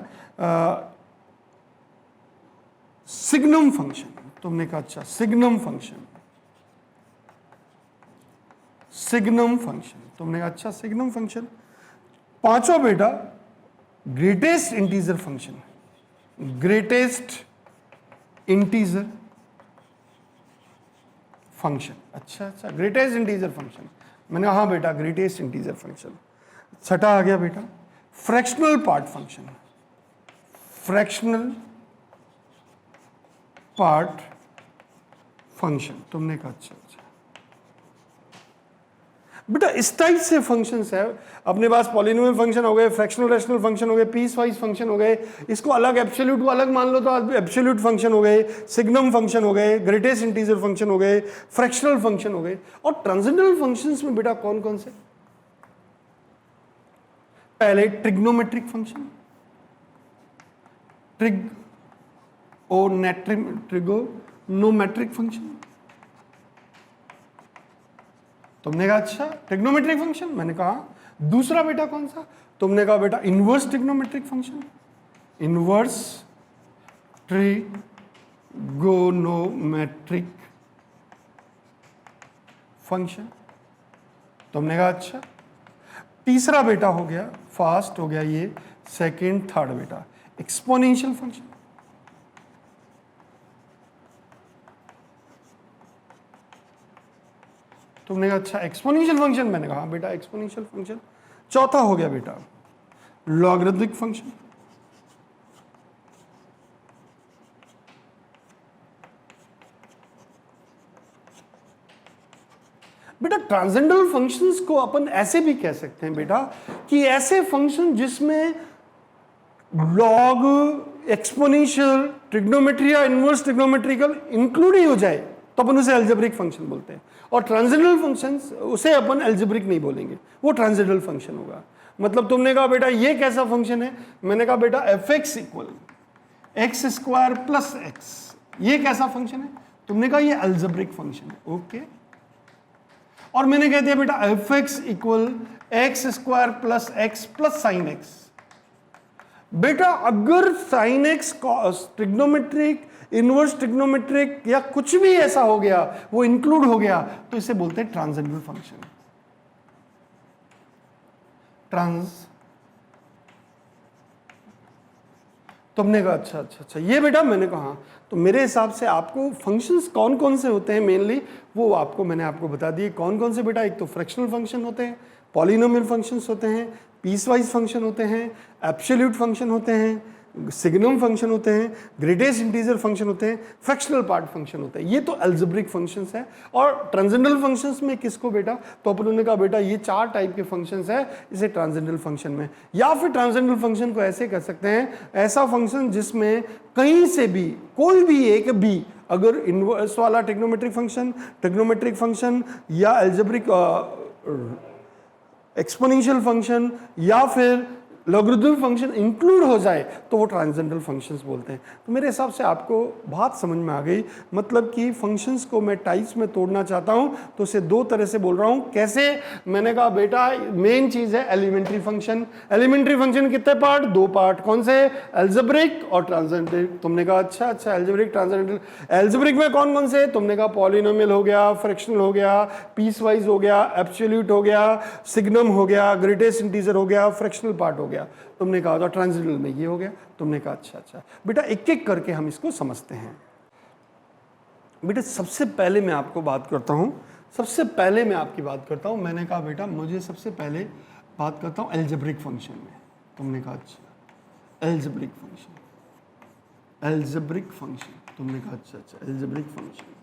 सिग्नम फंक्शन। तुमने कहा अच्छा सिग्नम फंक्शन। सिग्नम फंक्शन, तुमने कहा अच्छा सिग्नम फंक्शन। पांचों बेटा greatest integer function. Greatest integer function, अच्छा ग्रेटेस्ट इंटीजर फंक्शन। मैंने कहा हाँ बेटा ग्रेटेस्ट इंटीजर फंक्शन। छठा आ गया बेटा fractional part function. Fractional part function, तुमने कहा अच्छा। बेटा इस टाइप से फंक्शंस है अपने पास। पॉलिनोमियल फंक्शन हो गए, फ्रैक्शनल रैशनल फंक्शन हो गए, पीस वाइज फंक्शन हो गए। इसको अलग एब्सोल्यूट को अलग मान लो तो एब्सोल्यूट फंक्शन हो गए, सिग्नम फंक्शन हो गए, ग्रेटेस्ट इंटीजर फंक्शन हो गए, फ्रैक्शनल फंक्शन हो गए। और ट्रांसेंडेंटल फंक्शंस में बेटा कौन कौन से? पहले ट्रिग्नोमेट्रिक फंक्शन, ट्रिगोनोमेट्रिक फंक्शन। तुमने कहा अच्छा ट्रिग्नोमेट्रिक फंक्शन, मैंने कहा। दूसरा बेटा कौन सा? तुमने कहा बेटा inverse trigonometric function. Inverse trigonometric function, तुमने कहा अच्छा। तीसरा बेटा हो गया, फास्ट हो गया ये, सेकंड थर्ड बेटा एक्सपोनेंशियल फंक्शन। तुमने कहा अच्छा एक्सपोनेंशियल फंक्शन, मैंने कहा बेटा एक्सपोनेंशियल फंक्शन। चौथा हो गया बेटा लॉगरिथमिक फंक्शन। बेटा ट्रांसेंडेंटल फंक्शंस को अपन ऐसे भी कह सकते हैं बेटा कि ऐसे फंक्शन जिसमें लॉग, एक्सपोनेंशियल, ट्रिग्नोमेट्री या इनवर्स ट्रिग्नोमेट्रिकल इंक्लूड ही हो जाए तो अपन उसे अलजेब्रिक फंक्शन बोलते हैं। और ट्रांसेंडेंटल फंक्शंस उसे अपन अलजेब्रिक नहीं बोलेंगे, वो ट्रांसेंडेंटल फंक्शन होगा। मतलब तुमने कहा बेटा ये कैसा फंक्शन है? मैंने कहा बेटा f x equal x square plus x, ये कैसा फंक्शन है? तुमने कहा ये अलजेब्रिक फंक्शन है। ओके। और मैंने कह दिया बेटा f x equal x square plus x plus sine x. बेटा अगर sine x trigonometric, inverse trigonometric या कुछ भी ऐसा हो गया, वो इंक्लूड हो गया, तो इसे बोलते हैं ट्रांसेंडेंटल फंक्शन। तुमने कहा अच्छा, ये बेटा मैंने कहा। तो मेरे हिसाब से आपको फंक्शंस कौन कौन से होते हैं मेनली, वो मैंने आपको बता दिए कौन कौन से बेटा। एक तो फ्रैक्शनल फंक्शन होते हैं, पॉलिनोमियल फंक्शंस होते हैं, पीस वाइज फंक्शन होते हैं, एब्सोल्यूट फंक्शन होते हैं, सिग्नम फंक्शन होते हैं, ग्रेटेस्ट इंटीजर फंक्शन होते हैं, फ्रैक्शनल पार्ट फंक्शन होते हैं। ये तो अलजेब्रिक फंक्शंस है। और ट्रांसेंडेंटल फंक्शंस में किसको बेटा? तो अपन ने कहा बेटा ये 4 टाइप के फंक्शंस है इसे ट्रांसेंडेंटल फंक्शन में। या फिर ट्रांसेंडेंटल फंक्शन को ऐसे कर सकते हैं, ऐसा फंक्शन जिसमें कहीं से भी कोई भी एक भी, अगर इनवर्स वाला ट्रिग्नोमेट्रिक फंक्शन या अलजेब्रिक एक्सपोनेंशियल फंक्शन या फिर लॉगरिथमिक फंक्शन इंक्लूड हो जाए तो वो ट्रांसेंडेंटल फंक्शंस बोलते हैं। तो मेरे हिसाब से आपको बात समझ में आ गई। मतलब कि फंक्शंस को मैं टाइप्स में तोड़ना चाहता हूं तो उसे 2 तरह से बोल रहा हूं। कैसे? मैंने कहा बेटा मेन चीज है एलिमेंट्री फंक्शन। एलिमेंट्री फंक्शन कितने पार्ट? 2 पार्ट। कौन से? अलजेब्रिक और ट्रांसेंडेंटल। तुमने कहा अच्छा अलजेब्रिक ट्रांसेंडेंटल। अलजेब्रिक में कौन कौन से? तुमने कहा पॉलिनोमियल हो गया, फ्रैक्शनल हो गया, पीस वाइज हो गया, एब्सोल्यूट हो गया, सिग्नम हो गया, ग्रेटेस्ट इंटीजर हो गया, फ्रैक्शनल पार्ट हो गया। तुमने कहा था ट्रांसेंडेंटल में ये हो गया। तुमने कहा अच्छा बेटा एक एक करके हम इसको समझते हैं। बेटा सबसे पहले मैं आपको बात करता हूं, सबसे पहले मैं आपकी बात करता हूं। मैंने कहा बेटा मुझे सबसे पहले बात करता हूं अलजेब्रिक फंक्शन में। तुमने कहा अच्छा अलजेब्रिक फंक्शन, अलजेब्रिक फंक्शन। तुमने कहा अच्छा अलजेब्रिक फंक्शन।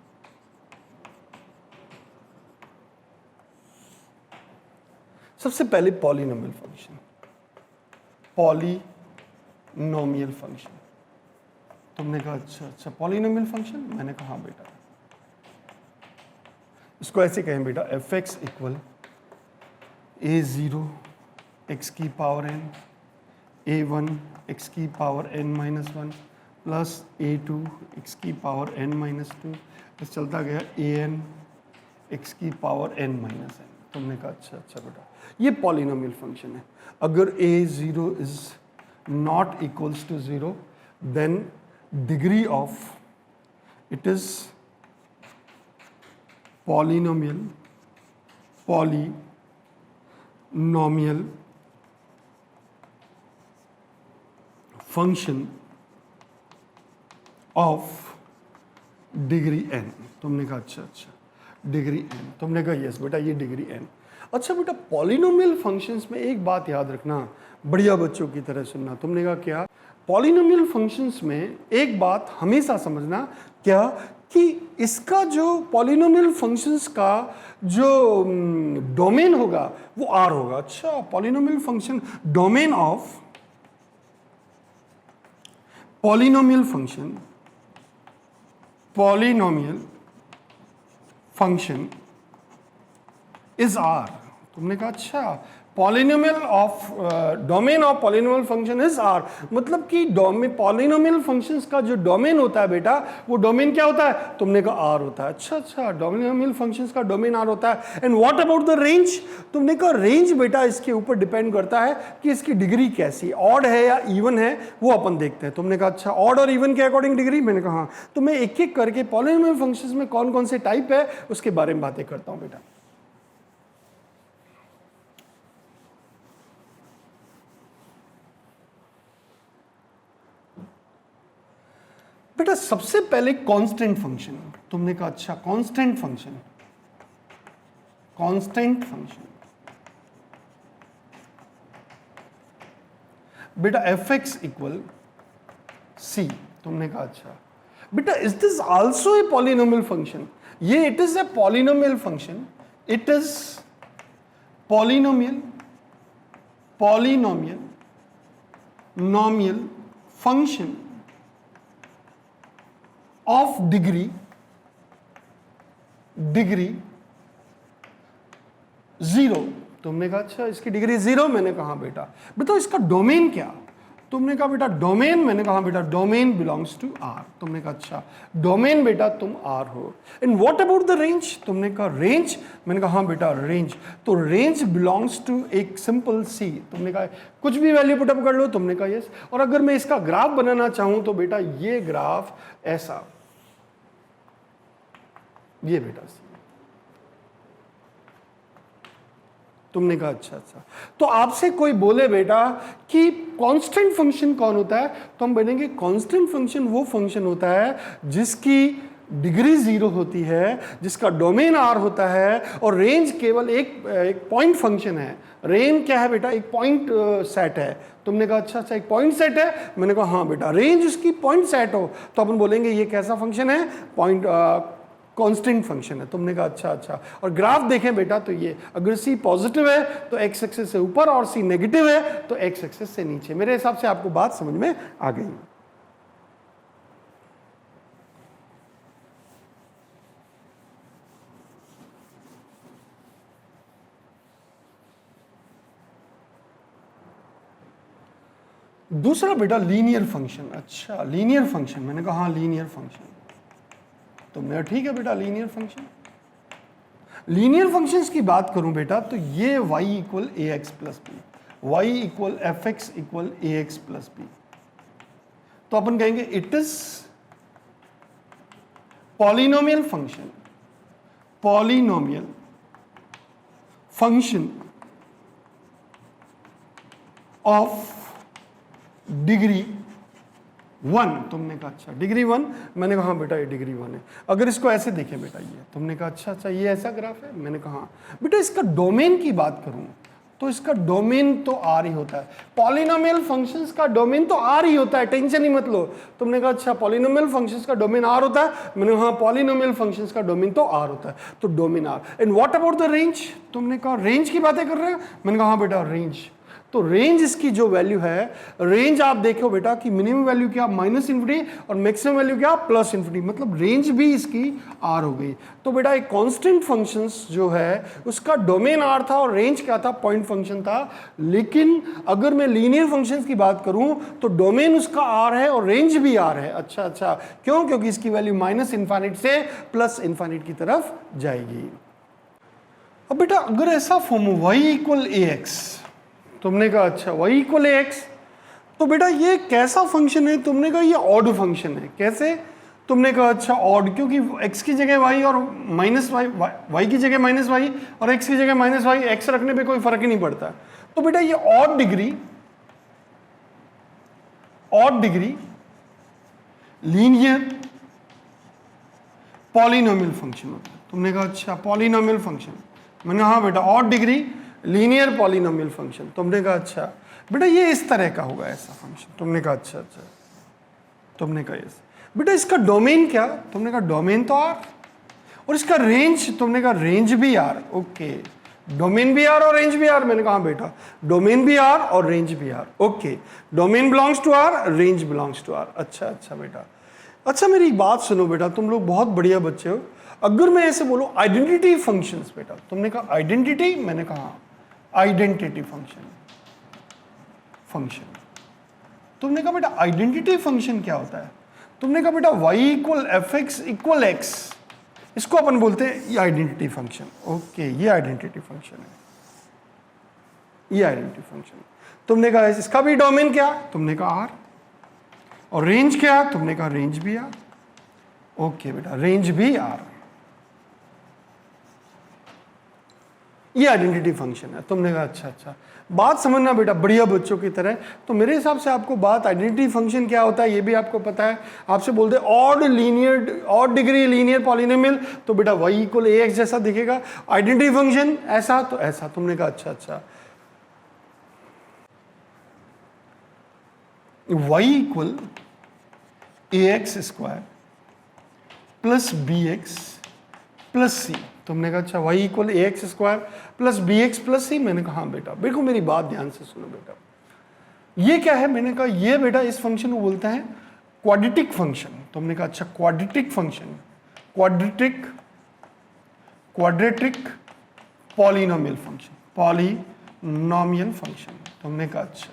सबसे पहले पॉलिनोमियल फंक्शन, पॉलिनोमियल फंक्शन। तुमने कहा अच्छा पॉलिनोमियल फंक्शन, मैंने कहा हाँ बेटा, इसको ऐसे कहें बेटा, f x equal a0 x की पावर n, a1 x की power n-1 plus a2 x की पावर n-2, बस चलता गया an x की पावर n-n। तुमने कहा अच्छा बेटा, ये पॉलिनोमियल फंक्शन है। अगर a0 is not equals to 0, then degree of it is polynomial function of degree n। तुमने कहा अच्छा डिग्री n, तुमने कहा यस बेटा ये डिग्री n। अच्छा बेटा, पॉलिनोमियल फंक्शंस में एक बात याद रखना, बढ़िया बच्चों की तरह सुनना। तुमने कहा क्या? पॉलिनोमियल फंक्शंस में एक बात हमेशा समझना, क्या कि इसका जो पॉलिनोमियल फंक्शंस का जो डोमेन होगा वो R होगा। अच्छा, polynomial function, domain of polynomial function is R। तुमने कहा अच्छा, polynomial of domain of polynomial function is R, मतलब कि पॉलिनोमियल फंक्शंस का जो डोमेन होता है बेटा, वो डोमेन क्या होता है? तुमने कहा R होता है। अच्छा, पॉलिनोमियल फंक्शंस का डोमेन R होता है। And what about the range? तुमने कहा रेंज बेटा इसके ऊपर डिपेंड करता है कि इसकी डिग्री कैसी, ऑड है या इवन है, वो अपन देखते हैं। तुमने कहा अच्छा, ऑड और इवन के अकॉर्डिंग डिग्री? मैंने कहा हाँ। तो मैं एक एक करके पॉलिनोमियल फंक्शंस में कौन कौन से टाइप है उसके बारे में बातें करता हूं बेटा। बेटा सबसे पहले कांस्टेंट फंक्शन। तुमने कहा अच्छा, कांस्टेंट फंक्शन बेटा एफ एक्स इक्वल सी। तुमने कहा अच्छा बेटा, is this also a polynomial function? Yeah it is a polynomial function, it is polynomial function of degree 0। तुमने कहा अच्छा, इसकी डिग्री 0? मैंने कहा बेटा इसका डोमेन क्या? तुमने कहा बेटा डोमेन, मैंने कहा बेटा डोमेन बिलोंग्स टू R। तुमने कहा अच्छा, डोमेन बेटा तुम R हो। And what about the range? तुमने कहा रेंज? मैंने कहा हाँ बेटा रेंज, तो रेंज बिलोंग्स टू एक सिंपल C। तुमने कहा कुछ भी वैल्यू पुट अप कर लो। तुमने कहा यस। और अगर मैं इसका ग्राफ बनाना चाहूं तो बेटा ये ग्राफ ऐसा, ये बेटा सी। तुमने कहा अच्छा। तो आपसे कोई बोले बेटा कि कांस्टेंट फंक्शन कौन होता है, तो हम बोलेंगे कांस्टेंट फंक्शन वो फंक्शन होता है जिसकी डिग्री 0 होती है, जिसका डोमेन R होता है, और रेंज केवल एक पॉइंट फंक्शन है। रेंज क्या है बेटा? एक पॉइंट सेट है। तुमने कहा अच्छा, एक पॉइंट सेट है? मैंने कहा हाँ बेटा, रेंज उसकी पॉइंट सेट हो तो अपन बोलेंगे ये कैसा फंक्शन है? पॉइंट कांस्टेंट फंक्शन है। तुमने कहा अच्छा। और ग्राफ देखें बेटा तो ये, अगर C पॉजिटिव है तो x एक्सिस से ऊपर और C नेगेटिव है तो x एक्सिस से नीचे। मेरे हिसाब से आपको बात समझ में आ गई। दूसरा बेटा लीनियर फंक्शन। अच्छा, लीनियर फंक्शन, मैंने कहा हाँ लीनियर फंक्शन। तुमने ठीक है बेटा, लीनियर फंक्शंस की बात करूं बेटा तो ये y equal a x plus b, y equal f x equal a x plus b. तो अपन कहेंगे it is polynomial function of degree 1। तुमने कहा अच्छा, डिग्री 1? मैंने कहा हाँ बेटा ये डिग्री 1 है। अगर इसको ऐसे देखें बेटा, ये तुमने कहा अच्छा ये ऐसा ग्राफ है? मैंने कहा हाँ बेटा। इसका डोमेन की बात करूं तो इसका डोमेन तो आर ही होता है। पॉलिनोमियल फंक्शंस का डोमेन तो आर ही होता है, टेंशन ही मत लो। तुमने कहा अच्छा पॉलिनोमियल फंक्शंस का डोमेन आर होता है, मैंने हाँ पॉलिनोमियल फंक्शंस का डोमेन तो आर होता है, तो domain are. And what about the range, तुमने कहा रेंज की बातें कर रहे हैं, मैंने कहा हाँ बेटा रेंज। तो रेंज इसकी जो वैल्यू है, रेंज आप देखो बेटा कि मिनिमम वैल्यू क्या माइनस इन्फिनिटी और मैक्सिमम वैल्यू क्या प्लस इन्फिनिटी, मतलब रेंज भी इसकी आर हो गई। तो बेटा एक कांस्टेंट फंक्शंस जो है उसका डोमेन आर था और रेंज क्या था, पॉइंट फंक्शन था। लेकिन अगर मैं लीनियर फंक्शंस की बात करूं तो डोमेन उसका आर है और रेंज भी आर है। अच्छा, क्यों? क्योंकि इसकी वैल्यू माइनस इन्फिनिटी से प्लस इन्फिनिटी की तरफ जाएगी। अब बेटा अगर ऐसा फॉर्म हो y इक्वल ए एक्स, तुमने कहा अच्छा y इक्वल ए एक्स, तो बेटा ये कैसा फंक्शन है? तुमने कहा ये ऑड फंक्शन है। कैसे? तुमने कहा अच्छा ऑड, क्योंकि x की जगह y और माइनस y की जगह माइनस y और x की जगह माइनस y, x रखने पे कोई फर्क ही नहीं पड़ता। तो बेटा ये odd degree linear polynomial function होता है। तुमने कहा अच्छा पॉलिनोमियल फंक्शन, मैंने हाँ बेटा odd degree linear polynomial function. तुमने कहा अच्छा बेटा ये इस तरह का होगा ऐसा फंक्शन। तुमने कहा अच्छा, तुमने कहा यस। बेटा इसका डोमेन क्या? तुमने कहा डोमेन तो आर, और इसका रेंज, तुमने कहा रेंज भी आर। ओके, डोमेन भी आर और रेंज भी आर। मैंने कहा बेटा डोमेन भी आर और रेंज भी R. Okay, domain belongs to R, range belongs to R. अच्छा बेटा, अच्छा मेरी बात सुनो बेटा, तुम लोग बहुत बढ़िया बच्चे हो। अगर मैं ऐसे बोलूं आइडेंटिटी फंक्शंस, बेटा तुमने कहा आइडेंटिटी, मैंने कहा आइडेंटिटी फंक्शन। तुमने कहा बेटा आइडेंटिटी फंक्शन क्या होता है? तुमने कहा बेटा y equal f x equal x, इसको अपन बोलते हैं ये आइडेंटिटी फंक्शन। ओके, ये आइडेंटिटी फंक्शन है, ये आइडेंटिटी फंक्शन। तुमने कहा इसका भी डोमेन क्या? तुमने कहा आर, और रेंज क्या? तुमने कहा रेंज भी आर। ओके बेटा, रेंज भी आर, ये आइडेंटिटी फंक्शन है। तुमने कहा अच्छा, बात समझना बेटा बढ़िया बच्चों की तरह। तो मेरे हिसाब से आपको बात आइडेंटिटी फंक्शन क्या होता है ये भी आपको पता है। आपसे बोलते हैं ऑड डिग्री लीनियर पॉलिनोमियल, तो बेटा y इक्वल ए एक्स जैसा दिखेगा। आइडेंटिटी फंक्शन ऐसा तो ऐसा। तुमने कहा अच्छा, y equal a x square plus b x plus c. तुमने कहा अच्छा y equal a x square plus b x plus c. मैंने कहा हाँ बेटा, देखो मेरी बात ध्यान से सुनो बेटा, ये क्या है? मैंने कहा ये बेटा इस फंक्शन को बोलते हैं क्वाड्रेटिक फंक्शन। तुमने कहा अच्छा quadratic function, quadratic polynomial function. तुमने कहा अच्छा,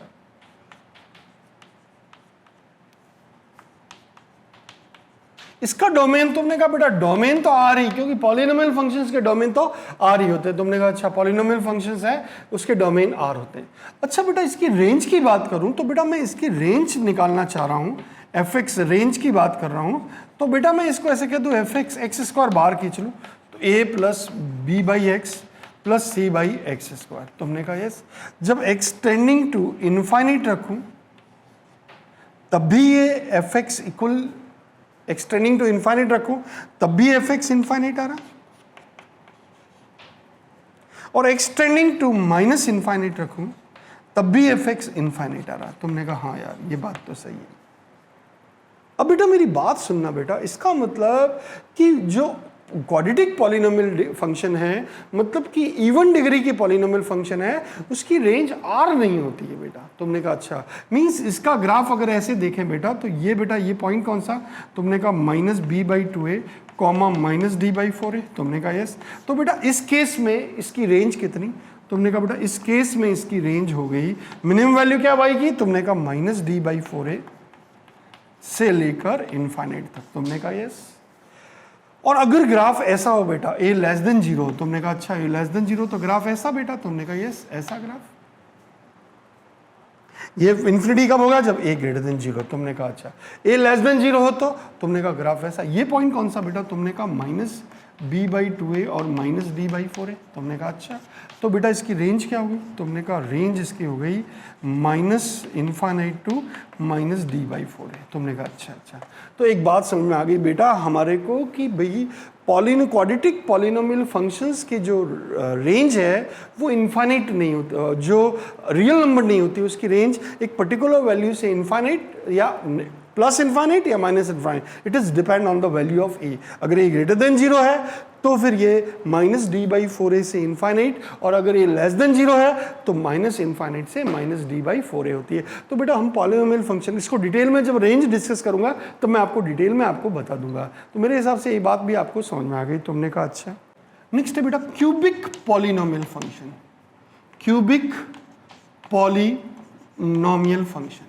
इसका डोमेन, तुमने कहा बेटा डोमेन तो आर ही, क्योंकि पॉलिनोमियल फंक्शंस के डोमेन तो आर ही होते हैं। तुमने कहा अच्छा पॉलिनोमियल फंक्शंस है उसके डोमेन आर होते हैं। अच्छा बेटा इसकी रेंज की बात करूं तो बेटा मैं इसकी रेंज निकालना चाह रहा हूं, एफ एक्स रेंज की बात कर रहा हूं। तो बेटा मैं इसको ऐसे कह दूं एफ एक्स एक्स स्क्वायर बाहर खींच लूं तो a plus b by x plus c by x square. तुमने कहा यस। जब एक्स टेंडिंग टू इनफाइनाइट रखूं तब भी ये F x equal, extending to infinite रखूं तब भी एफ एक्स इनफाइनाइट आ रहा, और एक्सटेंडिंग टू माइनस इनफाइनाइट रखूं तब भी एफ एक्स इनफाइनाइट आ रहा। तुमने कहा हाँ यार ये बात तो सही है। अब बेटा मेरी बात सुनना बेटा, इसका मतलब कि जो क्वाड्रेटिक पॉलिनोमियल फंक्शन है, मतलब कि इवन डिग्री की पॉलिनोमियल फंक्शन है, उसकी रेंज आर नहीं होती है बेटा। तुमने कहा अच्छा, मींस इसका ग्राफ अगर ऐसे देखें बेटा तो ये बेटा ये पॉइंट कौन सा? तुमने कहा minus b by two a comma minus d by four a. तुमने कहा यस। तो बेटा इस केस में इसकी रेंज कितनी? तुमने कहा बेटा इस केस में इसकी रेंज हो गई, मिनिमम वैल्यू क्या आएगी? तुमने कहा माइनस डी बाई फोर ए से लेकर इनफाइनाइट तक। तुमने कहा यस। और अगर ग्राफ ऐसा हो बेटा a लेस देन जीरो, तुमने कहा अच्छा a लेस देन जीरो, तो ग्राफ ऐसा बेटा? तुमने कहा यस ऐसा ग्राफ। ये इन्फिनिटी कब होगा? जब a ग्रेटर देन जीरो। तुमने कहा अच्छा a लेस देन जीरो हो तो तुमने कहा ग्राफ ऐसा। ये पॉइंट कौन सा बेटा? तुमने कहा माइनस b/2a और माइनस d/4a। तो हमने कहा अच्छा, तो बेटा इसकी रेंज क्या होगी? तो हमने कहा रेंज इसकी हो गई -∞ टू -d/4a। तो हमने कहा अच्छा। तो एक बात समझ में आ गई बेटा हमारे को कि भाई क्वाड्रेटिक पॉलिनोमियल फंक्शंस की जो रेंज है वो इनफाइनाइट नहीं होती, जो रियल नंबर नहीं होती उसकी रेंज एक पर्टिकुलर वैल्यू से इनफाइनाइट या प्लस इनफाइनाइट या minus infinite, it is depend on the value of a. अगर ये ग्रेटर देन 0 है तो फिर ये -d/4a से इनफाइनाइट, और अगर ये लेस देन 0 है तो माइनस इनफाइनाइट से -d/4a होती है। तो बेटा हम पॉलिनोमियल फंक्शन इसको डिटेल में जब रेंज डिस्कस करूंगा तो मैं आपको डिटेल में आपको बता दूंगा। तो मेरे हिसाब से ये बात भी आपको समझ में आ गई। तुमने कहा अच्छा। नेक्स्ट है बेटा cubic polynomial function. Cubic polynomial function,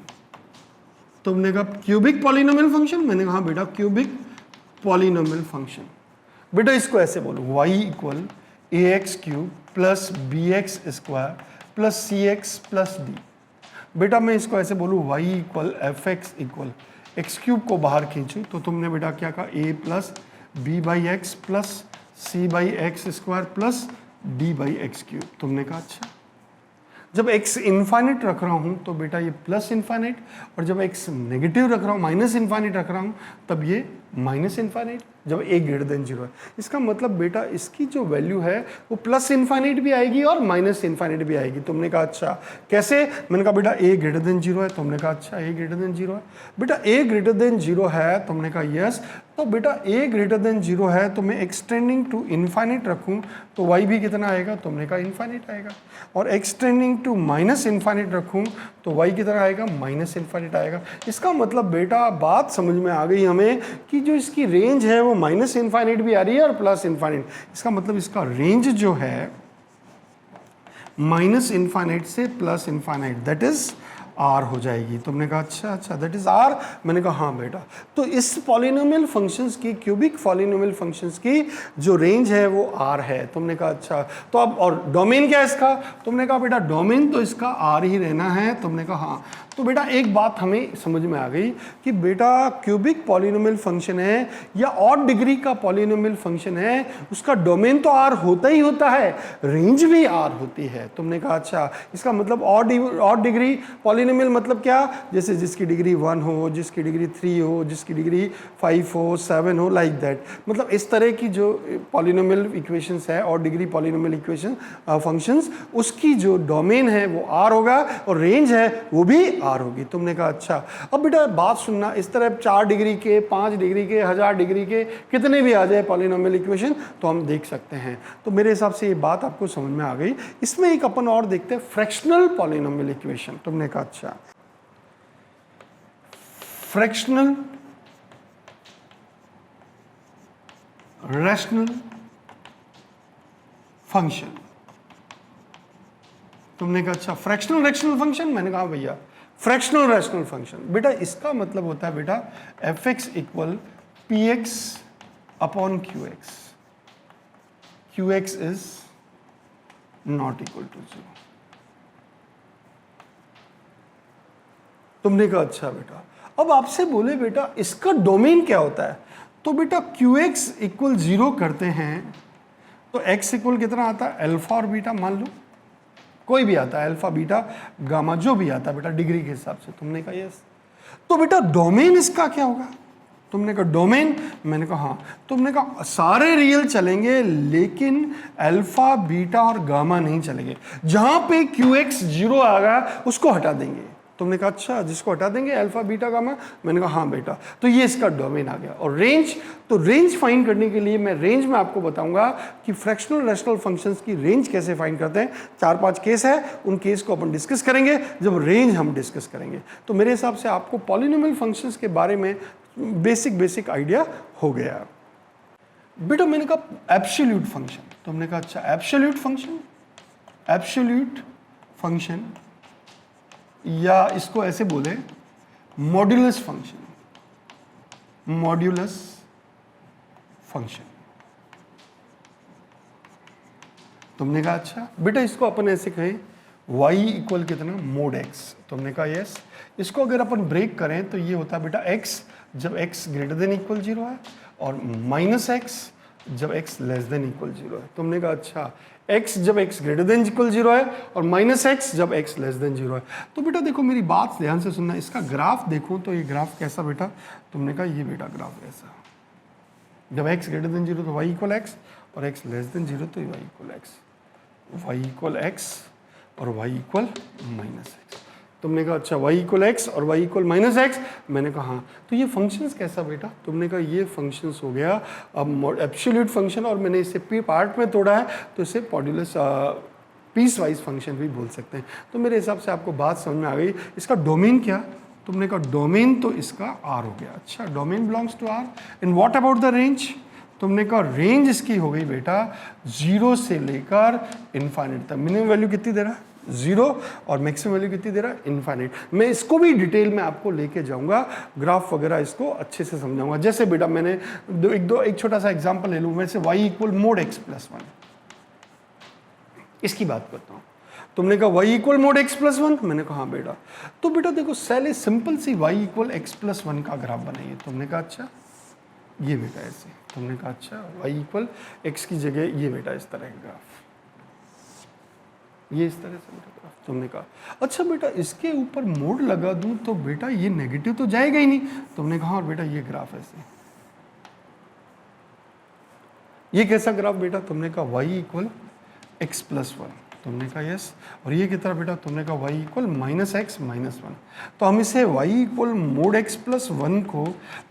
तुमने कहा क्यूबिक पॉलिनोमियल फंक्शन, मैंने कहा बेटा क्यूबिक पॉलिनोमियल फंक्शन। बेटा इसको ऐसे बोलो y equal ax³ plus bx² plus cx+ d। बेटा मैं इसको ऐसे बोलूँ y equal fx equal x³ को बाहर खींचूँ तो तुमने बेटा क्या कहा a plus b/x plus c/x² plus d/x³। तुमने कहा अच्छा, जब x इनफाइनाइट रख रहा हूं तो बेटा ये प्लस इनफाइनाइट, और जब x नेगेटिव रख रहा हूं माइनस इनफाइनाइट रख रहा हूं तब ये माइनस इनफाइनाइट, जब a ग्रेटर देन 0 है। इसका मतलब बेटा इसकी जो वैल्यू है वो प्लस इनफाइनाइट भी आएगी और माइनस इनफाइनाइट भी आएगी। तुमने कहा अच्छा कैसे? मैंने कहा बेटा a ग्रेटर देन 0 है। तुमने कहा अच्छा a ग्रेटर देन 0 है। बेटा a ग्रेटर देन 0 है, तुमने कहा यस। तो बेटा a ग्रेटर देन 0 है तो मैं एक्सटेंडिंग टू इनफाइनाइट रखूं तो y भी कितना आएगा? तुमने कहा इनफाइनाइट आएगा। और एक्सटेंडिंग टू माइनस इनफाइनाइट रखूं तो y कितना आएगा? माइनस इनफाइनाइट आएगा। इसका मतलब बेटा बात समझ में आ गई हमें कि जो इसकी रेंज है वो माइनस इनफाइनाइट भी आ रही है और प्लस इनफाइनाइट। इसका मतलब इसका रेंज जो है माइनस इनफाइनाइट से plus infinite, that is R हो जाएगी। तुमने कहा अच्छा दैट इज आर। मैंने कहा हाँ बेटा। तो इस पॉलिनोमियल फंक्शंस की, क्यूबिक पॉलिनोमियल फंक्शंस की जो रेंज है वो आर है। तुमने कहा अच्छा, तो अब और डोमेन क्या है इसका? तुमने कहा बेटा डोमेन तो इसका आर ही रहना है। तुमने कहा हाँ। तो बेटा एक बात हमें समझ में आ गई कि बेटा क्यूबिक पॉलिनोमियल फंक्शन है या ऑड डिग्री का पॉलिनोमियल फंक्शन है, उसका डोमेन तो आर होता ही होता है, रेंज भी आर होती है। तुमने कहा अच्छा, इसका मतलब ऑड डिग्री पॉलिनोमियल मतलब क्या? जैसे जिसकी डिग्री 1 हो, जिसकी डिग्री 3 हो, जिसकी डिग्री 5 हो, 7 हो, लाइक दैट। मतलब इस तरह की जो पॉलिनोमियल इक्वेशंस है, odd degree polynomial equation functions, उसकी जो डोमेन है वो आर होगा और रेंज है वो भी आर होगी। तुमने कहा अच्छा। अब बेटा बात सुनना, इस तरह 4 डिग्री के, 5 डिग्री के, 1000 डिग्री के कितने भी आ जाए पॉलिनोमियल इक्वेशन तो हम देख सकते हैं। तो मेरे हिसाब से ये बात आपको समझ में आ गई। इसमें एक अपन और देखते हैं फ्रैक्शनल पॉलिनोमियल इक्वेशन। तुमने कहा अच्छा, फ्रैक्शनल रैशनल फंक्शन। तुमने कहा अच्छा फ्रैक्शनल रैशनल फंक्शन। मैंने कहा भैया फ्रैक्शनल रैशनल फंक्शन, बेटा इसका मतलब होता है बेटा fx equal px upon qx, qx is not equal to 0। तुमने कहा अच्छा बेटा। अब आपसे बोले बेटा इसका डोमेन क्या होता है? तो बेटा qx इक्वल 0 करते हैं तो x इक्वल कितना आता है? अल्फा और बीटा मान लो, कोई भी आता है, अल्फा बीटा गामा जो भी आता है बेटा डिग्री के हिसाब से। तुमने कहा यस। तो बेटा डोमेन इसका क्या होगा? तुमने कहा डोमेन। मैंने कहा हाँ। तुमने कहा सारे रियल चलेंगे लेकिन अल्फा बीटा और गामा नहीं चलेंगे। जहां पे qx 0 आएगा उसको हटा देंगे। तुमने कहा अच्छा, जिसको हटा देंगे अल्फा बीटा गामा। मैंने कहा हाँ बेटा। तो ये इसका डोमेन आ गया। और रेंज, तो रेंज फाइंड करने के लिए मैं रेंज में आपको बताऊंगा कि फ्रैक्शनल रैशनल फंक्शंस की रेंज कैसे फाइंड करते हैं। 4-5 केस है, उन केस को अपन डिस्कस करेंगे जब रेंज हम डिस्कस करेंगे। तो मेरे हिसाब से आपको पॉलिनोमियल फंक्शंस के बारे में बेसिक आइडिया हो गया। बेटा मैंने कहा एब्सोल्यूट फंक्शन। तुमने कहा अच्छा एब्सोल्यूट फंक्शन, एब्सोल्यूट फंक्शन या इसको ऐसे बोले मॉड्यूलस फंक्शन, मॉड्यूलस फंक्शन। तुमने कहा अच्छा बेटा इसको अपन ऐसे कहें y इक्वल कितना? Mode x। तुमने कहा यस। इसको अगर अपन ब्रेक करें तो ये होता है बेटा x जब x ग्रेटर देन इक्वल 0 है, और माइनस x जब x लेस देन इक्वल 0 है। तुमने कहा अच्छा x जब x ग्रेटर देन इक्वल 0 है और माइनस x जब x लेस देन 0 है। तो बेटा देखो मेरी बात ध्यान से सुनना, इसका ग्राफ देखो तो ये ग्राफ कैसा बेटा, तुमने कहा ये बेटा ग्राफ ऐसा, जब x ग्रेटर देन 0 तो y इक्वल x और x लेस देन 0 तो y equal x, y equal x और y इक्वल माइनस x। तुमने कहा अच्छा y इक्वल x और y इक्वल माइनस x, मैंने कहा हाँ। तो ये फंक्शंस कैसा बेटा, तुमने कहा ये फंक्शंस हो गया अब एब्सोल्यूट फंक्शन, और मैंने इसे पार्ट में तोड़ा है तो इसे मॉड्यूलस पीस वाइज फंक्शन भी बोल सकते हैं। तो मेरे हिसाब से आपको बात समझ में आ गई। इसका डोमेन क्या, तुमने कहा डोमेन तो इसका R हो गया। अच्छा domain belongs to R। And what about the range, तुमने कहा रेंज इसकी हो गई बेटा 0 से लेकर इनफाइनाइट तक। मिनिमम वैल्यू कितनी दे रहा है 0 और मैक्सिमम वैल्यू कितनी दे रहा है इनफाइनाइट। मैं इसको भी डिटेल में आपको लेके जाऊंगा, ग्राफ वगैरह इसको अच्छे से समझाऊंगा। जैसे बेटा मैंने एक छोटा सा एग्जांपल ले लूँ, वैसे y equal mode x plus 1, इसकी बात करता हूँ। तुमने कहा y equal mode x plus 1, मैंने कहा हाँ बेटा। तो बेटा देखो पहले सिंपल सी y इक्वल x प्लस 1 का ग्राफ बनाइए। तुमने कहा अच्छा ये बेटा ऐसे, तुमने कहा अच्छा y इक्वल x की जगह ये बेटा इस तरह का ग्राफ, ये इस तरह से बेटा ग्राफ। तुमने कहा अच्छा बेटा इसके ऊपर मोड लगा दूं तो बेटा ये नेगेटिव तो जाएगा ही नहीं। तुमने कहा और बेटा ये ग्राफ ऐसे, ये कैसा ग्राफ बेटा, तुमने कहा y इक्वल x प्लस 1, तुमने कहा यस। और ये कितना बेटा, तुमने कहा y equal minus x minus 1। तो हम इसे y equal mode x plus 1 को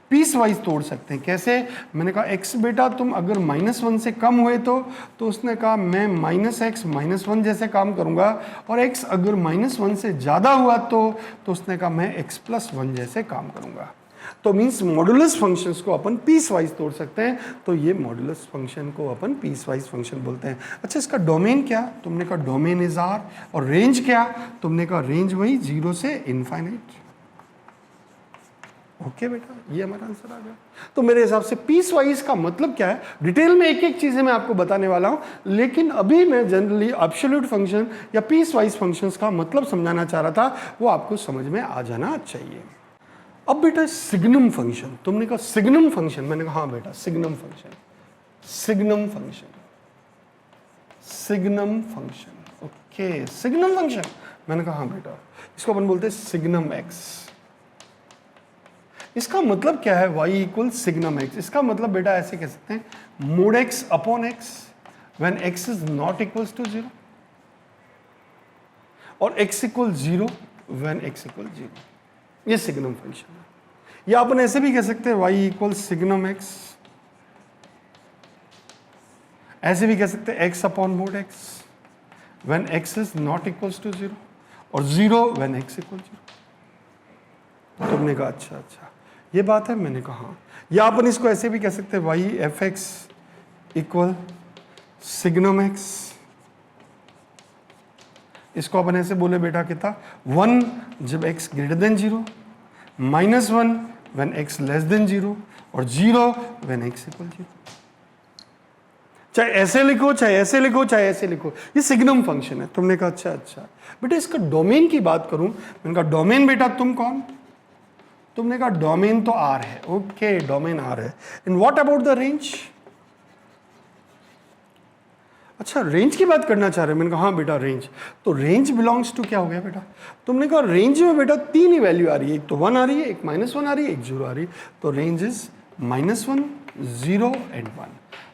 पीस वाइज तोड़ सकते हैं। कैसे, मैंने कहा x बेटा तुम अगर -1 से कम हुए तो उसने कहा मैं -x -1 जैसे काम करूंगा, और x अगर -1 से ज़्यादा हुआ तो उसने कहा मैं x प्लस 1 जैसे काम करूंगा। तो मीन्स मॉडुलस फंक्शंस को अपन पीस वाइज तोड़ सकते हैं, तो ये मॉडुलस फंक्शन को अपन पीस वाइज फंक्शन बोलते हैं। अच्छा इसका डोमेन क्या, तुमने कहा डोमेन इज R, और रेंज क्या, तुमने कहा रेंज वही 0 से इनफाइनाइट। ओके बेटा ये हमारा आंसर आ गया। तो मेरे हिसाब से पीस वाइज का मतलब क्या है, डिटेल में एक एक चीजें मैं आपको बताने वाला हूं, लेकिन अभी मैं जनरली एब्सोल्यूट फंक्शन या पीस वाइज फंक्शंस का मतलब समझाना चाह रहा था, वो आपको समझ में आ जाना चाहिए। अब बेटा सिग्नम फंक्शन, तुमने कहा सिग्नम फंक्शन, मैंने कहा हाँ बेटा signum function, signum function, signum function. Okay signum function, मैंने कहा हाँ बेटा, इसको अपन बोलते हैं सिग्नम एक्स। इसका मतलब क्या है, y इक्वल सिग्नम एक्स। इसका मतलब बेटा ऐसे कह सकते हैं mod X upon X when x is not equals to 0, और x equal 0 when x equal 0। ये सिग्नम फंक्शन है। या अपन ऐसे भी कह सकते हैं y इक्वल सिग्नम एक्स, ऐसे भी कह सकते हैं x upon mod X when x is not equals to 0, और 0 व्हेन x इक्वल 0। तुमने कहा अच्छा अच्छा ये बात है, मैंने कहा हाँ। या अपन इसको ऐसे भी कह सकते हैं y F x equal signum x, इसको अपन ऐसे बोले बेटा कितना 1 जब x greater than 0, -1 when x less than 0, और 0 व्हेन x इक्वल 0। चाहे ऐसे लिखो चाहे ऐसे लिखो चाहे ऐसे लिखो, ये सिग्नम फंक्शन है। तुमने कहा अच्छा अच्छा बेटा इसका डोमेन की बात करूं, मैंने कहा डोमेन बेटा तुम कौन, तुमने कहा डोमेन तो R है। ओके डोमेन R है। And what about the range, अच्छा रेंज की बात करना चाह रहे हैं, मैंने कहा हाँ बेटा रेंज। तो रेंज बिलोंग्स टू क्या हो गया बेटा, तुमने कहा रेंज में बेटा 3 ही वैल्यू आ रही है, एक तो 1 आ रही है, एक -1 आ रही है, एक 0 आ रही है। तो रेंज इज -1 0 एंड 1।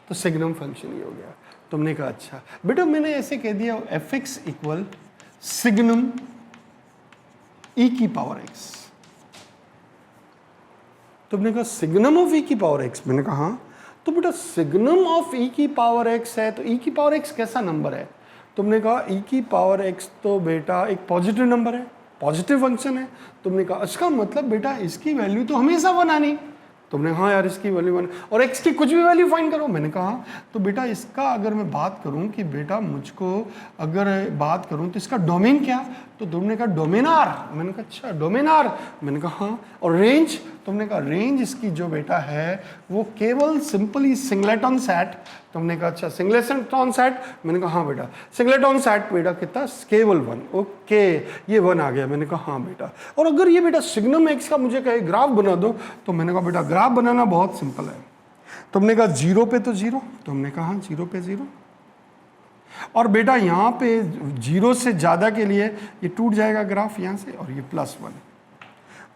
तो सिग्नम फंक्शन ये हो गया। तुमने कहा अच्छा बेटा मैंने ऐसे कह दिया एफ एक्स इक्वल सिग्नम ई की पावर एक्स। तुमने कहा सिग्नम ऑफ ई की पावर एक्स, मैंने कहा हाँ। तो बेटा सिग्नम ऑफ ई की पावर एक्स है, तो ई की पावर एक्स कैसा नंबर है, तुमने कहा ई की पावर एक्स तो बेटा एक पॉजिटिव नंबर है, पॉजिटिव फंक्शन है। तुमने कहा इसका मतलब बेटा इसकी वैल्यू तो हमेशा 1 आनी। तुमने हाँ यार इसकी वैल्यू 1, और x की कुछ भी वैल्यू फाइंड करो, मैंने कहा तो बेटा इसका अगर मैं बात करूं कि बेटा मुझको अगर बात करूं तो इसका डोमेन क्या, तो तुमने कहा डोमेन R, मैंने कहा अच्छा डोमेन R, मैंने कहा हाँ। और रेंज, तुमने कहा रेंज इसकी जो बेटा है वो केवल सिंपली सिंगलेटन सेट। तुमने कहा अच्छा सिंगलेटन सेट, मैंने कहा हाँ बेटा सिंगलेटन सेट बेटा कितना केवल 1। ओके ये 1 आ गया, मैंने कहा हाँ बेटा। और अगर ये बेटा सिग्नम एक्स का मुझे कहे ग्राफ बना दो, तो मैंने कहा बेटा ग्राफ बनाना बहुत सिंपल है। तुमने कहा 0 पे तो 0, तो हमने कहा 0 पे 0। और बेटा यहाँ पे 0 से ज़्यादा के लिए ये टूट जाएगा ग्राफ यहाँ से, और ये +1,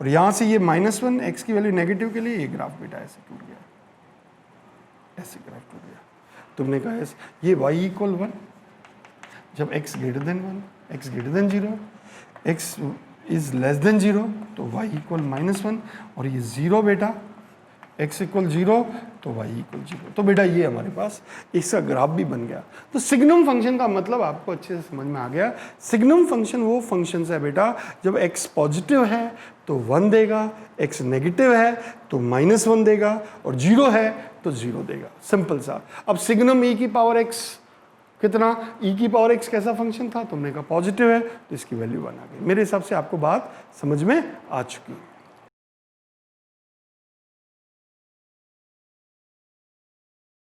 और यहाँ से ये -1, x की वैल्यू नेगेटिव के लिए ये ग्राफ बेटा ऐसे टूट गया, ऐसे ग्राफ टूट गया। तुमने कहा ये y = 1, जब x > 1, x > 0, x इज <0 तो y = -1, और ये 0 बेटा, x = 0 तो y = 0। तो बेटा ये हमारे पास इसका ग्राफ भी बन गया। तो सिग्नम फंक्शन का मतलब आपको अच्छे से समझ में आ गया। सिग्नम फंक्शन वो फंक्शन है बेटा जब x पॉजिटिव है तो 1 देगा, x नेगेटिव है तो -1 देगा, और 0 है तो 0 देगा, सिंपल सा। अब सिग्नम e⁻x कितना, e⁻x कैसा फंक्शन था, तुमने कहा पॉजिटिव है तो इसकी वैल्यू 1 आ गई। मेरे हिसाब से आपको बात समझ में आ चुकी है।